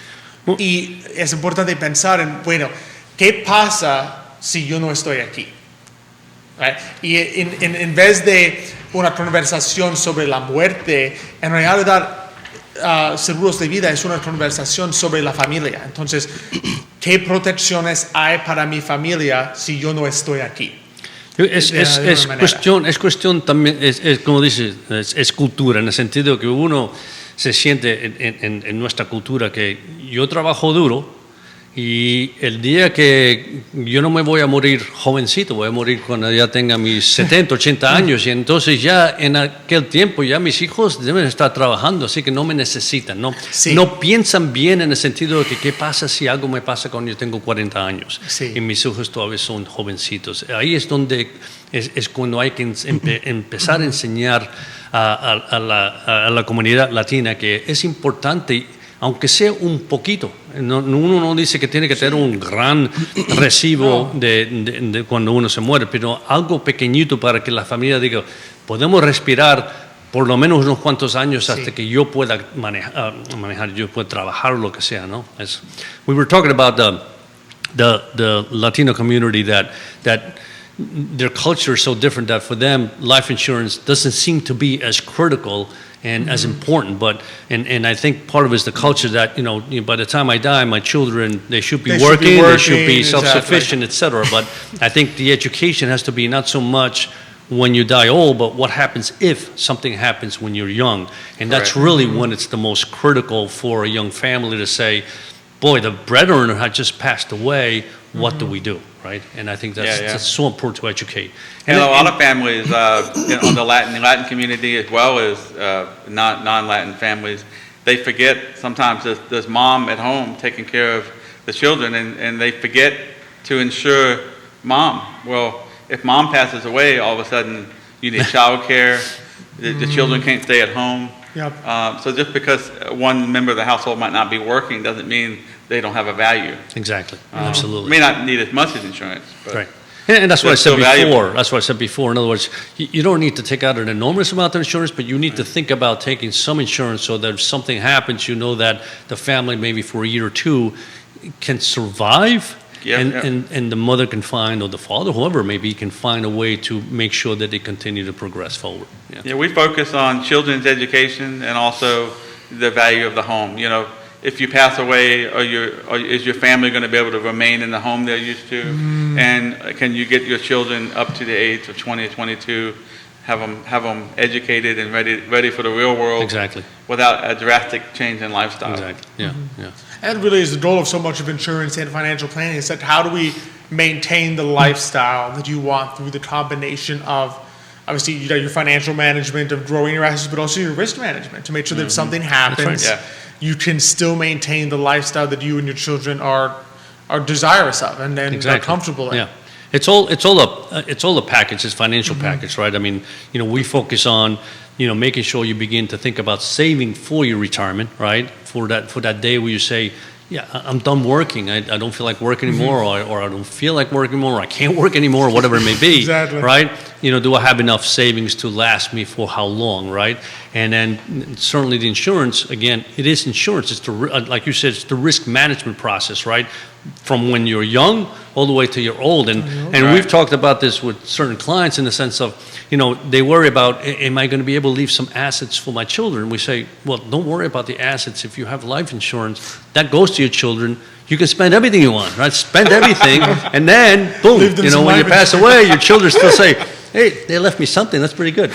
Y es importante pensar en, bueno, ¿qué pasa si yo no estoy aquí? Right? Y en vez de una conversación sobre la muerte, en realidad seguros de vida es una conversación sobre la familia. Entonces, ¿qué protecciones hay para mi familia si yo no estoy aquí?
Es cuestión también, como dices, es cultura, en el sentido que uno se siente en nuestra cultura que yo trabajo duro y el día que yo no me voy a morir jovencito, voy a morir cuando ya tenga mis 70, 80 años, y entonces ya en aquel tiempo ya mis hijos deben estar trabajando, así que no me necesitan, ¿no?
Sí.
No piensan bien en el sentido de que qué pasa si algo me pasa cuando yo tengo 40 años y mis hijos todavía son jovencitos. Ahí es donde es cuando hay que empezar a enseñar a la comunidad latina que es importante, aunque sea un poquito. Uno no dice que tiene que tener un gran recibo de cuando uno se muere, pero algo pequeñito para que la familia diga, podemos respirar por lo menos unos cuantos años hasta que yo pueda manejar, yo pueda trabajar o lo que sea, ¿no? We were talking about the Latino community that their culture is so different that for them life insurance doesn't seem to be as critical and as important, but and I think part of it is the culture that by the time I die, my children they should be working, they should be self-sufficient, etc. But I think the education has to be not so much when you die old, but what happens if something happens when you're young, and that's really when it's the most critical for a young family to say, boy, the breadwinner had just passed away. What do we do? right? And I think that's so important to educate.
And a lot of families on the Latin community, as well as non-Latin families, they forget sometimes there's mom at home taking care of the children, and they forget to insure mom. Well, if mom passes away, all of a sudden you need child care. The children can't stay at home.
Yep.
So just because one member of the household might not be working doesn't mean they don't have a value.
Exactly. Absolutely.
May not need as much as insurance. But
right. And that's what I said
still
before.
valuable.
That's what I said before. In other words, you don't need to take out an enormous amount of insurance, but you need to think about taking some insurance so that if something happens, you know that the family, maybe for a year or two, can survive. And the mother can find, or the father, whoever it may be, can find a way to make sure that they continue to progress forward.
Yeah, we focus on children's education and also the value of the home. You know, if you pass away, is your family going to be able to remain in the home they're used to? And can you get your children up to the age of 20 or 22, have them educated and ready for the real world?
Exactly.
Without a drastic change in lifestyle.
Exactly. Yeah. Yeah.
And really is the goal of so much of insurance and financial planning is that how do we maintain the lifestyle that you want through the combination of obviously your financial management of growing your assets, but also your risk management to make sure that if something happens, you can still maintain the lifestyle that you and your children are desirous of and are comfortable in.
Yeah. It's all a package. It's financial package, right? I mean, we focus on making sure you begin to think about saving for your retirement, right? For that day where you say, yeah, I'm done working. I don't feel like working anymore, or I don't feel like working anymore, or I can't work anymore, or whatever it may be,
exactly.
Right? Do I have enough savings to last me for how long, right? And then certainly the insurance, again, it is insurance. It's like you said, it's the risk management process, right? From when you're young all the way to you're old. And we've talked about this with certain clients in the sense of, they worry about, am I going to be able to leave some assets for my children? We say, well, don't worry about the assets. If you have life insurance, that goes to your children. You can spend everything you want, right? Spend everything, and then, boom, when you pass away, your children still say, hey, they left me something. That's pretty good.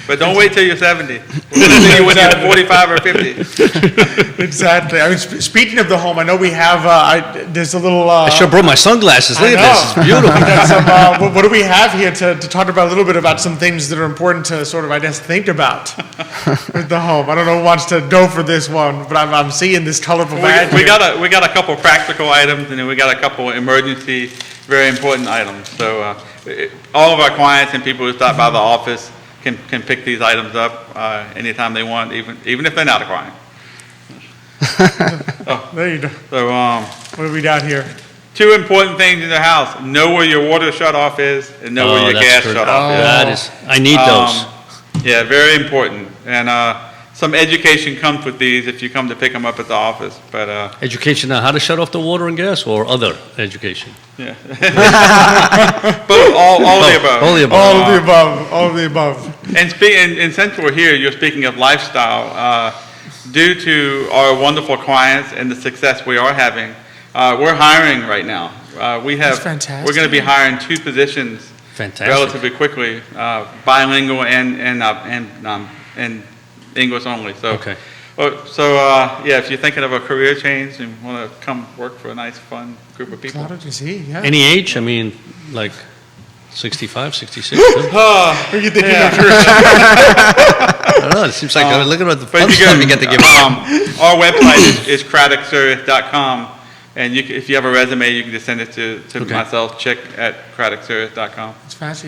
But don't wait till you're 70. You wait till 45 or 50.
Exactly. I mean, speaking of the home, I know we have, there's a little...
I should have brought my sunglasses. Look at this. It's beautiful.
We got some, what do we have here to talk about a little bit about some things that are important to sort of, I guess, think about with the home? I don't know who wants to go for this one, but I'm seeing this colorful bag
we got a couple practical items, and then we got a couple emergency, very important items. So all of our clients and people who stop by the office can pick these items up anytime they want, even if they're not a client.
There you go.
So
what do we got here?
2 important things in the house: know where your water shutoff is, and know where your gas shutoff is.
I need those.
Yeah, very important. And some education comes with these if you come to pick them up at the office. But
education on how to shut off the water and gas, or other education?
Yeah. But all of the above.
All the above.
All of the above. All of the above.
And since we're here, you're speaking of lifestyle. Due to our wonderful clients and the success we are having, we're hiring right now.
That's fantastic.
We're going to be hiring 2 positions relatively quickly, bilingual and English only. So,
okay.
If you're thinking of a career change and want to come work for a nice, fun group of people.
Glad to see, yeah.
Any age? I mean, like 65, 66?
What are you thinking of?
I don't know. It seems like looking at the fun stuff you get to give
our website is craddockservice.com. And if you have a resume, you can just send it to myself, chick@craddockservice.com.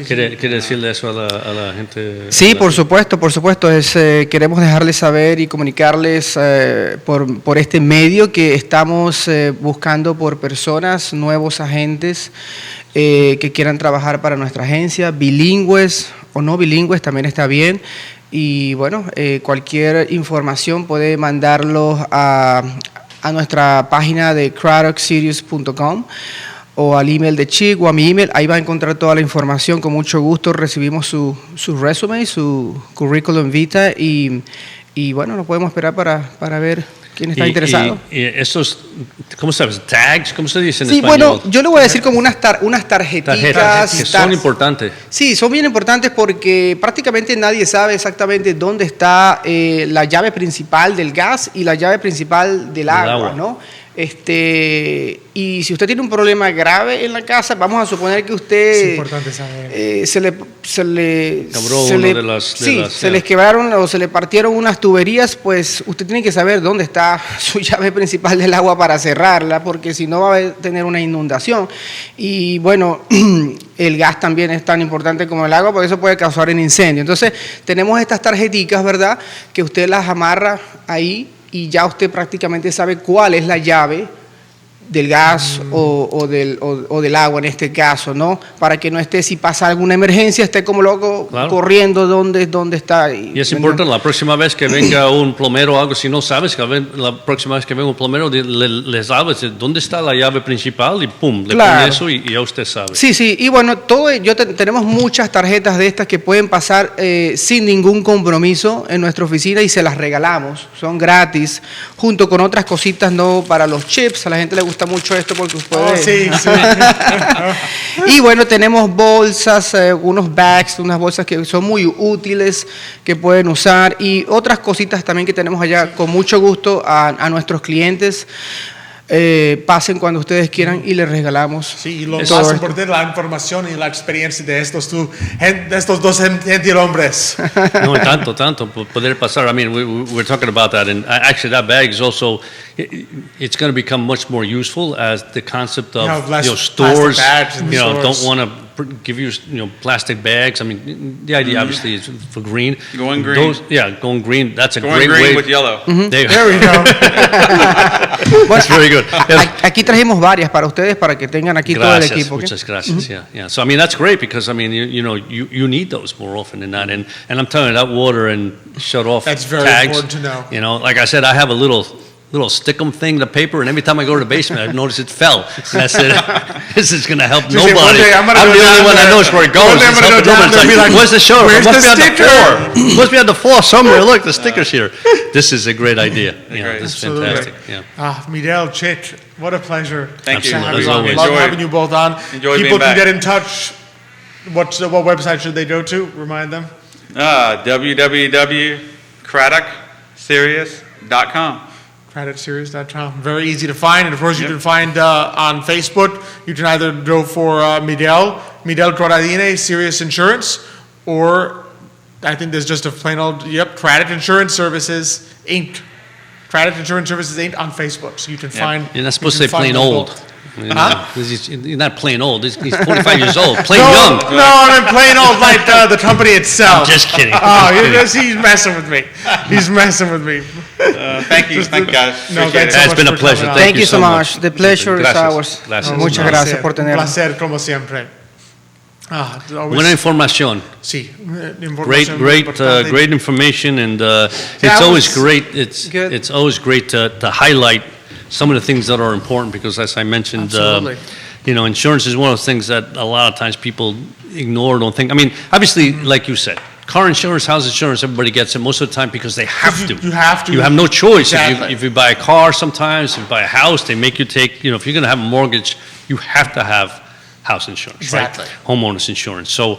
¿Quiere decirle eso a la gente?
Sí, por supuesto. Queremos dejarles saber y comunicarles por este medio que estamos buscando por personas, nuevos agentes que quieran trabajar para nuestra agencia, bilingües o no bilingües, también está bien. Y bueno, cualquier información puede mandarlo a nuestra página de craddocksirius.com o al email de Chic o a mi email. Ahí va a encontrar toda la información. Con mucho gusto recibimos su resume, su currículum vitae y bueno, nos podemos esperar para ver quién está interesado.
Y estos, ¿cómo sabes? Tags, ¿cómo se dice en
español? Sí, bueno, yo le voy a decir como unas tarjetitas.
Que son importantes.
Sí, son bien importantes porque prácticamente nadie sabe exactamente dónde está la llave principal del gas y la llave principal del agua, ¿no? Y si usted tiene un problema grave en la casa, vamos a suponer que usted
Es importante saber.
se les
ya.
quebraron o se le partieron unas tuberías, pues usted tiene que saber dónde está su llave principal del agua para cerrarla, porque si no va a tener una inundación. Y bueno, el gas también es tan importante como el agua, porque eso puede causar un incendio. Entonces, tenemos estas tarjeticas, ¿verdad?, que usted las amarra ahí y ya usted prácticamente sabe cuál es la llave del gas o del agua en este caso, ¿no? Para que no esté, si pasa alguna emergencia, esté como loco
Claro.
corriendo dónde está.
Y es importante, la próxima vez que venga un plomero o algo, si no sabes, la próxima vez que venga un plomero, les hablas de dónde está la llave principal y pum, le
Claro.
pone eso y ya usted sabe.
Sí, y bueno, tenemos muchas tarjetas de estas que pueden pasar sin ningún compromiso en nuestra oficina y se las regalamos, son gratis, junto con otras cositas, ¿no? Para los chips, a la gente le gusta mucho esto porque
Oh, sí, sí.
Y bueno, tenemos bolsas, unos bags, unas bolsas que son muy útiles, que pueden usar, y otras cositas también que tenemos allá con mucho gusto a nuestros clientes. Pasen cuando ustedes quieran y les regalamos.
Sí, y lo
todo
más
esto.
importante, la información y la experiencia de estos dos gentilhombres.
No, y tanto, poder pasar. I mean, we're talking about that, and actually that bag is also, it's going to become much more useful as the concept of,
You have less
stores,
plastic bags in the
don't
stores.
want to give you, plastic bags. I mean, the idea obviously is for green.
Going green.
Going green, that's a
Going
great
green
way.
with yellow.
There
There we go.
That's very good.
Aquí trajimos varias para ustedes, para que tengan aquí todo el equipo. ¿ok?
Muchas gracias. Yeah. So I mean that's great because I mean you need those more often than not, and I'm telling you that water and shut off
That's very
tags.
important to know.
Like I said, I have a little stickum thing, the paper, and every time I go to the basement, I've noticed it fell. And I said, this is going to help
You say, one
nobody.
day I'm
I'm
gonna
the
go
only
down
one that
there.
knows where it goes.
One day I'm
It's
gonna
helping
go down
nobody.
there and be
It's
like,
where's the show?
"Where's
It must
the
be on the
sticker?"
floor. It must be on the floor somewhere. Look, the sticker's here. This is a great idea.
Great.
This is
Absolutely.
fantastic. Yeah.
Miguel, Chic, what a pleasure.
Thank you.
to have
As
you on.
always.
Love
Enjoy-
having you both on.
enjoy
People
being
can
back.
get in touch. What website should they go to? Remind them.
www.craddocksirius.com.
CraddockSeries.com. Very easy to find. And of course, you can find on Facebook, you can either go for Miguel Coradine, Sirius Insurance, or I think there's just a plain old, Craddock Insurance Services, Inc. Craddock Insurance Services, Inc. on Facebook. So you can find.
You're not supposed
you
to
can
say
find
plain
them
old.
both.
He's not plain old. He's 45 years old. Plain
No,
young.
no, I mean plain old like the company itself.
Just kidding.
Oh,
Just kidding.
he's messing with me. He's messing with me.
Thank you. Thank you, guys.
No,
Appreciate
thanks
it.
so
It's
much
been a
for
pleasure.
coming on.
Thank you so much. The pleasure is
Gracias.
ours.
Gracias.
Muchas
Un
gracias
placer,
por
un
tenernos.
placer, como siempre. It's always-
Buena información.
Sí,
Great,
información
great,
importante.
great information, and it's
I
always
was-
great.
Good.
It's always great to highlight some of the things that are important because, as I mentioned,
Absolutely.
insurance is one of those things that a lot of times people ignore, don't think. I mean, obviously, like you said, car insurance, house insurance, everybody gets it most of the time because they have to.
You have to.
You have no choice.
Exactly.
If you buy a car, sometimes if you buy a house, they make you take. If you're going to have a mortgage, you have to have house insurance,
Exactly.
right? Homeowners insurance. So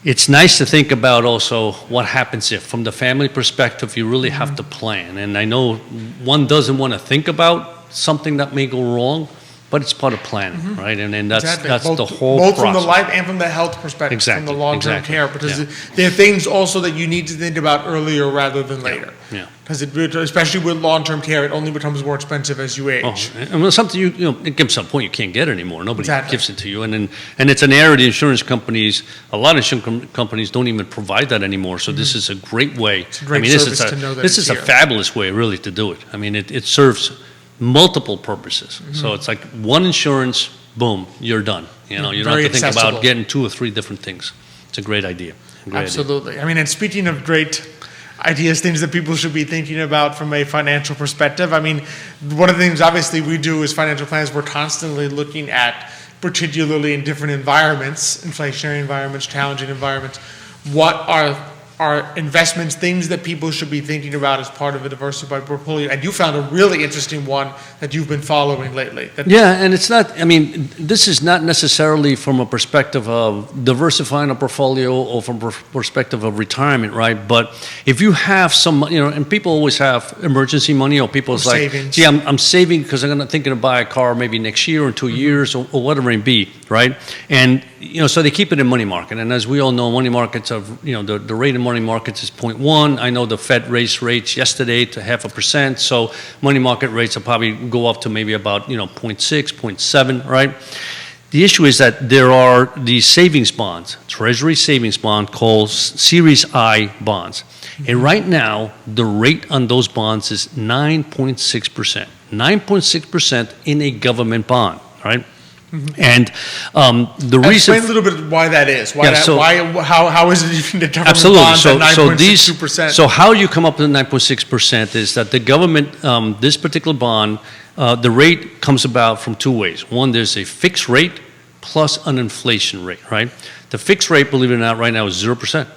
it's nice to think about also what happens if, from the family perspective, you really have to plan. And I know one doesn't want to think about something that may go wrong, but it's part of planning, right? And that's
Exactly.
that's
both,
the whole
both
process.
from the life and from the health perspective, from
Exactly,
the long-term
exactly.
care, because
Yeah.
there are things also that you need to think about earlier rather than later.
Yeah.
Because especially with long-term care, it only becomes more expensive as you age.
Oh, and when something it gives some point you can't get anymore. Nobody
Exactly.
gives it to you, and it's an area the insurance companies, a lot of insurance companies don't even provide that anymore. So this is a great way.
a great
this
service
is
to know that
this
it's
is a
here.
fabulous way really to do it. I mean, it serves multiple purposes. So it's like one insurance, boom, you're done. You don't
Very
have to think
accessible.
about getting 2 or 3 different things. It's a great idea. Great idea.
Absolutely. I mean, and speaking of great ideas, things that people should be thinking about from a financial perspective, I mean, one of the things obviously we do as financial planners, we're constantly looking at, particularly in different environments, inflationary environments, challenging environments, what are are investments, things that people should be thinking about as part of a diversified portfolio. And you found a really interesting one that you've been following lately.
Yeah, and it's not, I mean, this is not necessarily from a perspective of diversifying a portfolio or from a perspective of retirement, right? But if you have some, and people always have emergency money, or people's like,
savings.
gee, I'm saving because I'm thinking to buy a car maybe next year or 2 years or whatever it be, right? And, so they keep it in money market. And as we all know, money markets are, the rate in money markets is 0.1. I know the Fed raised rates yesterday to 0.5%. So money market rates will probably go up to maybe about, 0.6, 0.7, right? The issue is that there are these savings bonds, Treasury savings bond called Series I bonds. And right now, the rate on those bonds is 9.6%. 9.6% in a government bond, right? And the reason...
Explain a little bit why that is. How is it even the government
absolutely.
bonds at 9.62%?
So how you come up with 9.6% is that the government, this particular bond, the rate comes about from two ways. One, there's a fixed rate plus an inflation rate, right? The fixed rate, believe it or not, right now is 0%.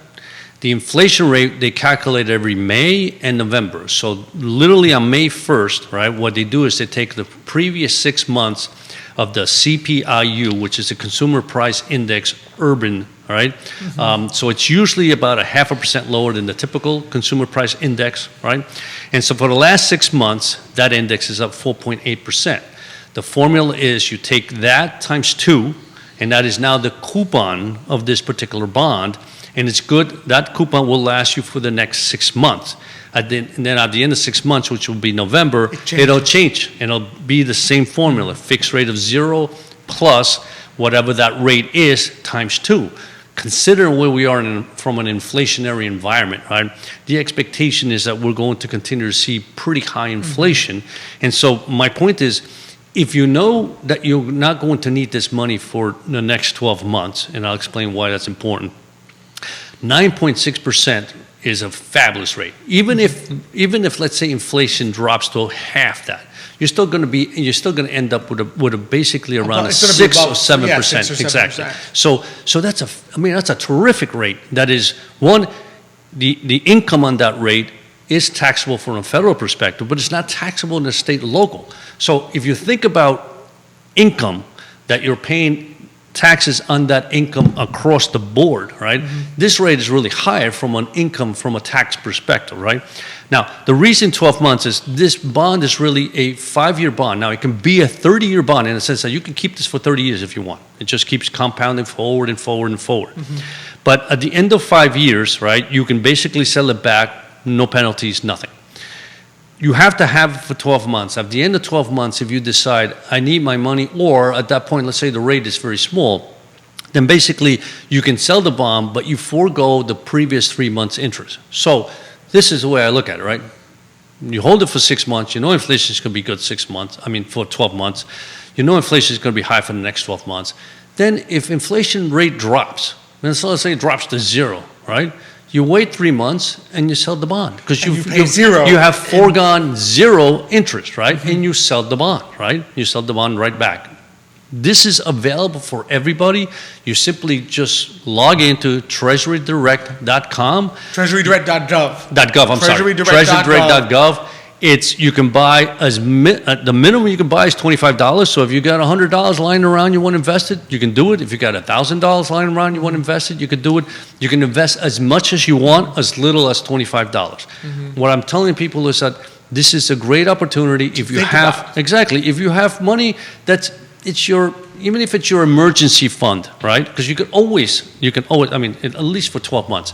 The inflation rate, they calculate every May and November. So literally on May 1st, right, what they do is they take the previous 6 months of the CPIU, which is the Consumer Price Index Urban, right? So it's usually about 0.5% lower than the typical Consumer Price Index, right? And so for the last 6 months, that index is up 4.8%. The formula is you take that times 2, and that is now the coupon of this particular bond, and it's good. That coupon will last you for the next 6 months. And then at the end of 6 months, which will be November, it'll change. And it'll be the same formula, fixed rate of 0 plus whatever that rate is times 2. Considering where we are from an inflationary environment, right? The expectation is that we're going to continue to see pretty high inflation. And so my point is, if you know that you're not going to need this money for the next 12 months, and I'll explain why that's important, 9.6% is a fabulous rate. Even if let's say inflation drops to half that, you're still going to end up with a basically around a 6 or 7%. Exactly. So that's a terrific rate. That is one, the income on that rate is taxable from a federal perspective, but it's not taxable in the state and local. So if you think about income that you're paying taxes on that income across the board, right? This rate is really higher from an income from a tax perspective, right? Now, the reason 12 months is this bond is really a 5-year bond. Now, it can be a 30-year bond in the sense that you can keep this for 30 years if you want. It just keeps compounding forward and forward and forward. But at the end of 5 years, right, you can basically sell it back, no penalties, nothing. You have to have it for 12 months. At the end of 12 months, if you decide, I need my money, or at that point, let's say the rate is very small, then basically you can sell the bond, but you forego the previous 3 months' interest. So this is the way I look at it, right? You hold it for 6 months, you know inflation is going to be good for 12 months. You know inflation is going to be high for the next 12 months. Then if inflation rate drops, so let's say it drops to 0, right? You wait 3 months and you sell the bond because you
pay 0.
You have foregone 0 interest, right? And you sell the bond, right? You sell the bond right back. This is available for everybody. You simply just log into treasurydirect.com.
Treasurydirect.gov.
I'm sorry.
Treasurydirect.gov.
You can buy the minimum you can buy is $25. So if you got $100 lying around you want to invest it, you can do it. If you got $1,000 lying around you want to invest it, you can do it. You can invest as much as you want, as little as $25. What I'm telling people is that this is a great opportunity if you have if you have money even if it's your emergency fund, right? Because you can always at least for 12 months.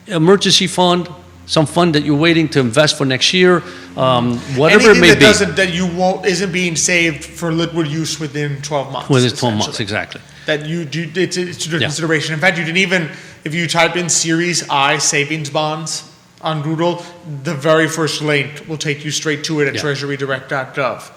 Emergency fund, some fund that you're waiting to invest for next year, whatever it may be.
Isn't being saved for liquid use within 12 months.
Within 12 months, exactly.
That it's under consideration. In fact, you can even, if you type in Series I savings bonds on Google, the very first link will take you straight to it at treasurydirect.gov.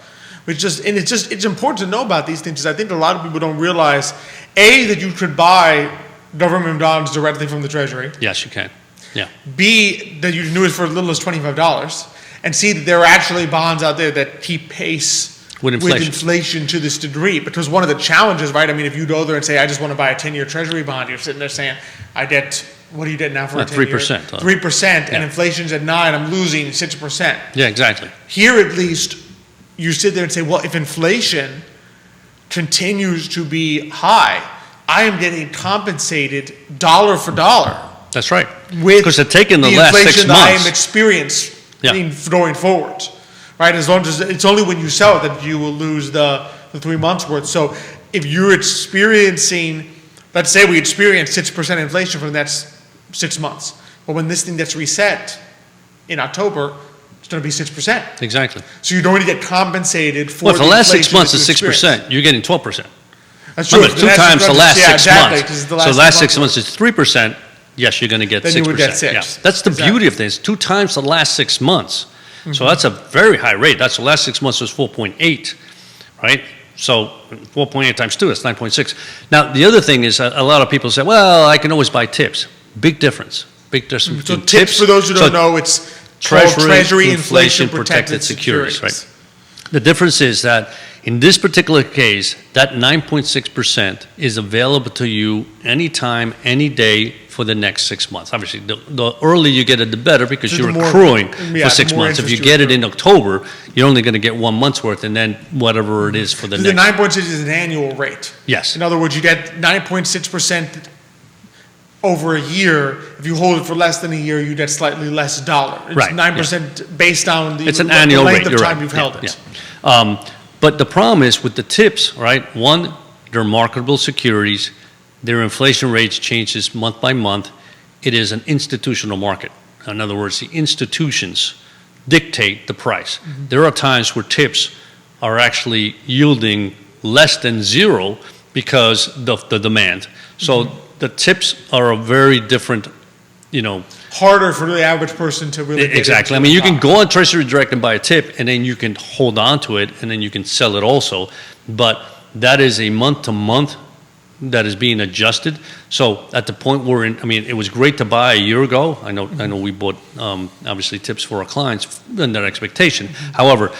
It's important to know about these things because I think a lot of people don't realize, A, that you could buy government bonds directly from the Treasury.
Yes, you can. Yeah.
B, that you can do it for as little as $25, and C, that there are actually bonds out there that keep pace with inflation to this degree. Because one of the challenges, right? I mean, if you go there and say, I just want to buy a 10-year Treasury bond, you're sitting there saying, I get what do you get now for a
3%,
10-year? 3%, and
Yeah.
inflation's at 9, I'm losing 6%.
Yeah, exactly.
Here, at least, you sit there and say, well, if inflation continues to be high, I am getting compensated dollar for dollar
That's right.
with
Because they're taking the
the
last 6
inflation that I am
months.
experiencing
Yeah.
going forward, right? As long as it's only when you sell it that you will lose the 3 months worth. So if you're experiencing, let's say we experience 6% inflation for the next 6 months, but when this thing gets reset in October, it's going to be 6%.
Exactly.
So you'd already get compensated for
Well, if the last 6
inflation
months
that
is
you
6%,
experienced.
you're getting 12%.
That's true.
Remember,
If
two
the
times the
months-
last
yeah,
6
exactly,
months.
'cause
So the last 6 months is 3%, yes, you're going to get
Then
6%.
you would get 6.
Yeah. That's the
Exactly.
beauty of things, 2 times the last 6 months. So that's a very high rate. That's the last 6 months was 4.8, right? So 4.8 times 2, that's 9.6. Now, the other thing is a lot of people say, well, I can always buy tips. Big difference. Big difference
So
between
tips, for those who don't
So
know, it's called Treasury Inflation Protected
Securities,
Securities.
right? The difference is that in this particular case, that 9.6% is available to you anytime, any day for the next 6 months. Obviously, the earlier you get it, the better, because
So
you're
the more-
accruing
yeah,
for
the
6
more
months. If you
interest you
get it
accrue.
in October, you're only going to get 1 month's worth, and then whatever it is for the
The
next.
9.6 is an annual rate.
Yes.
In other words, you get 9.6% over a year. If you hold it for less than a year, you get slightly less dollar. It's
Right,
9% based on the
It's an
the
annual
length
rate,
of
you're
time
right.
you've held
Yeah,
it.
yeah. But the problem is with the tips, right? One, they're marketable securities. Their inflation rates changes month by month. It is an institutional market. In other words, the institutions dictate the price. There are times where tips are actually yielding less than zero because of the demand. So the tips are a very different,
Harder for the average person to really get
exactly. I
into
mean, you
the
can
top.
go on Treasury Direct and buy a tip, and then you can hold on to it, and then you can sell it also. But that is a month-to-month that is being adjusted. So at the point we're in, I mean, it was great to buy a year ago. I know we bought, obviously, tips for our clients and their expectation. However,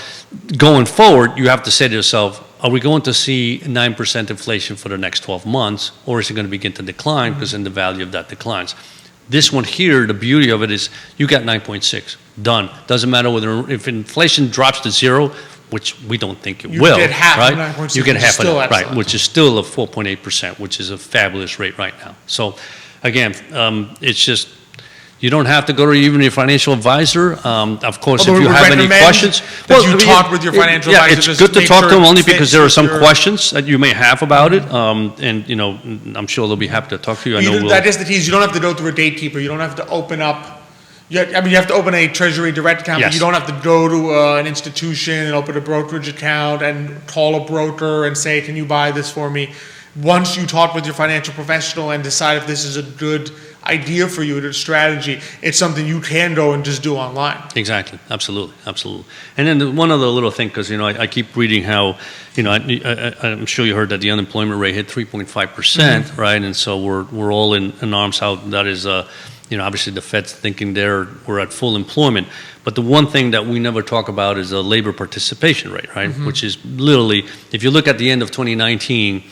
going forward, you have to say to yourself, are we going to see 9% inflation for the next 12 months, or is it going to begin to decline because then the value of that declines? This one here, the beauty of it is you got 9.6, done. Doesn't matter if inflation drops to zero, which we don't think it
You
will,
get half of
right?
9.6,
You get
which is
half of
still
that, right,
excellent.
which is still a 4.8%, which is a fabulous rate right now. So again, it's just, you don't have to go to even your financial advisor. Of course,
Although
if
we
you
would
have any
recommend
questions.
that you
I mean,
talk with your financial
yeah,
advisor
it's
just
good
to
to
make
talk
sure
to them
it
only
fits
because there are
with
some
your-
questions that you may have about it. And, I'm sure they'll be happy to talk to you. I know we'll.
That is the key, is you don't have to go through a gatekeeper. You don't have to open up, you have to open a Treasury Direct account, but
Yes.
you don't have to go to an institution and open a brokerage account and call a broker and say, can you buy this for me? Once you talk with your financial professional and decide if this is a good idea for you, a strategy, it's something you can go and just do online.
Exactly, absolutely. And then one other little thing, because, I keep reading how, I'm sure you heard that the unemployment rate hit 3.5%, right? And so we're all in arms how that is, obviously the Fed's thinking we're at full employment. But the one thing that we never talk about is the labor participation rate, right? Which is literally, if you look at the end of 2019,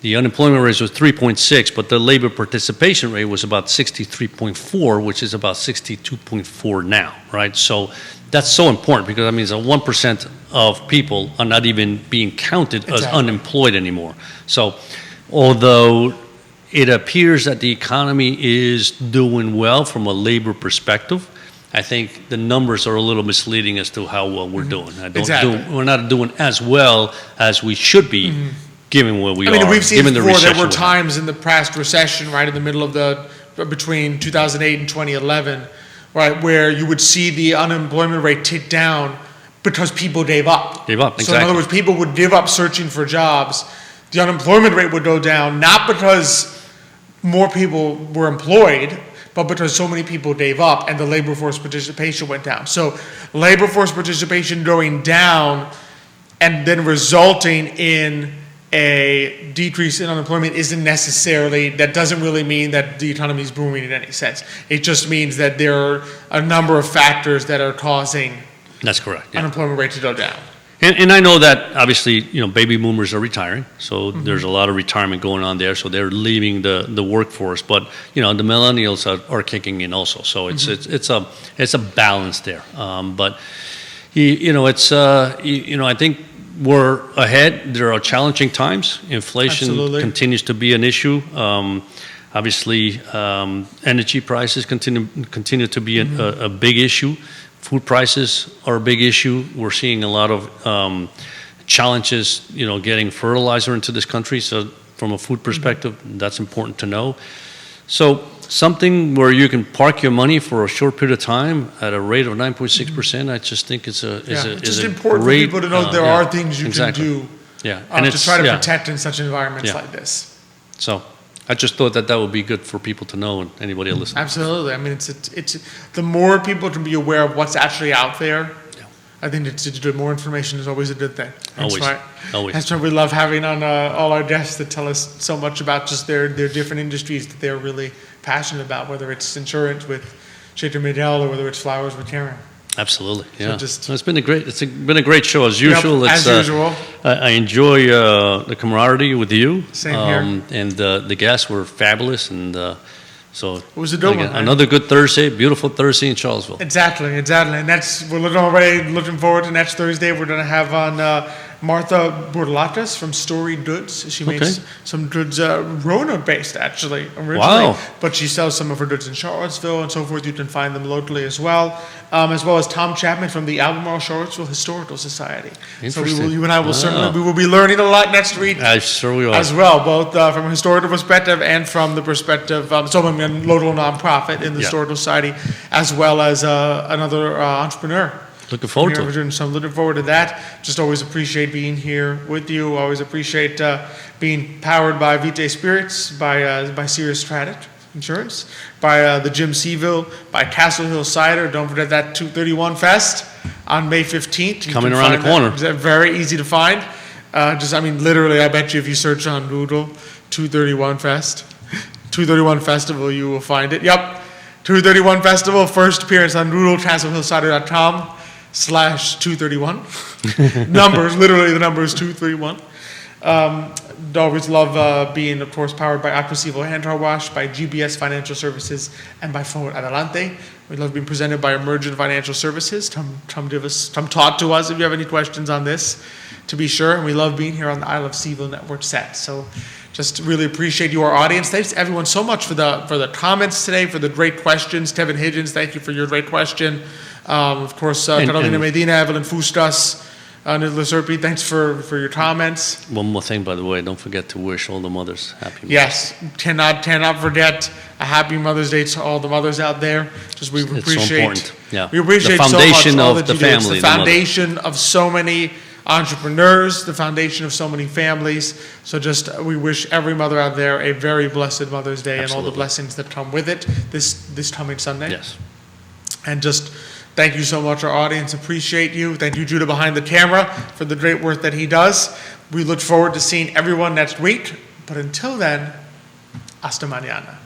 the unemployment rate was 3.6, but the labor participation rate was about 63.4, which is about 62.4 now, right? So that's so important because that means that 1% of people are not even being counted as
Exactly.
unemployed anymore. So although it appears that the economy is doing well from a labor perspective, I think the numbers are a little misleading as to how well we're doing.
Exactly.
We're not doing as well as we should be, given where we are.
I mean, we've seen
given the
before, there
recession
were
we're in.
times in the past recession, right, in the middle of between 2008 and 2011, right, where you would see the unemployment rate tick down because people gave up.
Gave up,
So in
exactly.
other words, people would give up searching for jobs. The unemployment rate would go down, not because more people were employed, but because so many people gave up and the labor force participation went down. So labor force participation going down and then resulting in a decrease in unemployment that doesn't really mean that the economy is booming in any sense. It just means that there are a number of factors that are causing
That's correct. Yeah.
unemployment rate to go down.
And I know that obviously, baby boomers are retiring, so there's a lot of retirement going on there. So they're leaving the workforce, but the millennials are kicking in also. So it's a balance there. But I think we're ahead. There are challenging times. Inflation
Absolutely.
continues to be an issue. Obviously, energy prices continue to be a big issue. Food prices are a big issue. We're seeing a lot of challenges, getting fertilizer into this country. So from a food perspective, that's important to know. So something where you can park your money for a short period of time at a rate of 9.6%, I just think it's
just important
great,
for people to know there are things you can do
and
to try to protect in such environments like this.
So I just thought that would be good for people to know and anybody listening.
Absolutely. I mean, it's the more people can be aware of what's actually out there, I think the more information is always a good thing.
Always.
That's why we love having on all our guests that tell us so much about just their different industries that they're really passionate about, whether it's insurance with Shaker Miguel or whether it's flowers with Karen.
Absolutely, yeah.
So
it's been a great show as usual.
As usual.
I enjoy the camaraderie with you.
Same here.
And the guests were fabulous, and so
it was a good one.
Another good Thursday, beautiful Thursday in Charlottesville.
Exactly, and we're already looking forward to next Thursday. We're going to have on Martha Burlatas from Story Goods. She makes some goods, Rona-based actually, originally.
Wow.
But she sells some of her goods in Charlottesville and so forth. You can find them locally as well as Tom Chapman from the Albemarle Charlottesville Historical Society. So you and I will certainly be learning a lot next week.
I sure we are.
As well, both from a historical perspective and from the perspective of a local nonprofit in the Historical Society, as well as another entrepreneur.
Looking forward to it.
So I'm looking forward to that. Just always appreciate being here with you. Always appreciate being powered by Vitae Spirits, by Sirius Craddock Insurance, by the Jim CVille, by Castle Hill Cider. Don't forget that 231 Fest on May 15th.
Coming around the corner.
Very easy to find. Literally, I bet you if you search on Google 231 Fest, 231 Festival, you will find it. Yep. 231 Festival, first appearance on Google, castlehillcider.com/231. Numbers, literally the number is 231. Always love being, of course, powered by Aqua Hand Car Wash, by GBS Financial Services, and by Forward Adelante. We love being presented by Emergent Financial Services. Come talk to us if you have any questions on this, to be sure. And we love being here on the I Love CVille Network set. So just really appreciate you, our audience. Thanks to everyone so much for the comments today, for the great questions. Kevin Higgins, thank you for your great question. Of course, Carolina Medina, Evelyn Fustas, Nicholas Urpí, thanks for your comments.
One more thing, by the way, don't forget to wish all the mothers happy Mother's Day.
Yes, cannot forget a happy Mother's Day to all the mothers out there. We appreciate,
it's so important. Yeah.
We appreciate
the foundation
so much all
of
that
the
you do. It's
family.
the foundation of so many entrepreneurs, the foundation of so many families. So we wish every mother out there a very blessed Mother's Day.
Absolutely.
And all the blessings that come with it this coming Sunday.
Yes.
And just thank you so much, our audience. Appreciate you. Thank you, Judah, behind the camera, for the great work that he does. We look forward to seeing everyone next week. But until then, hasta mañana.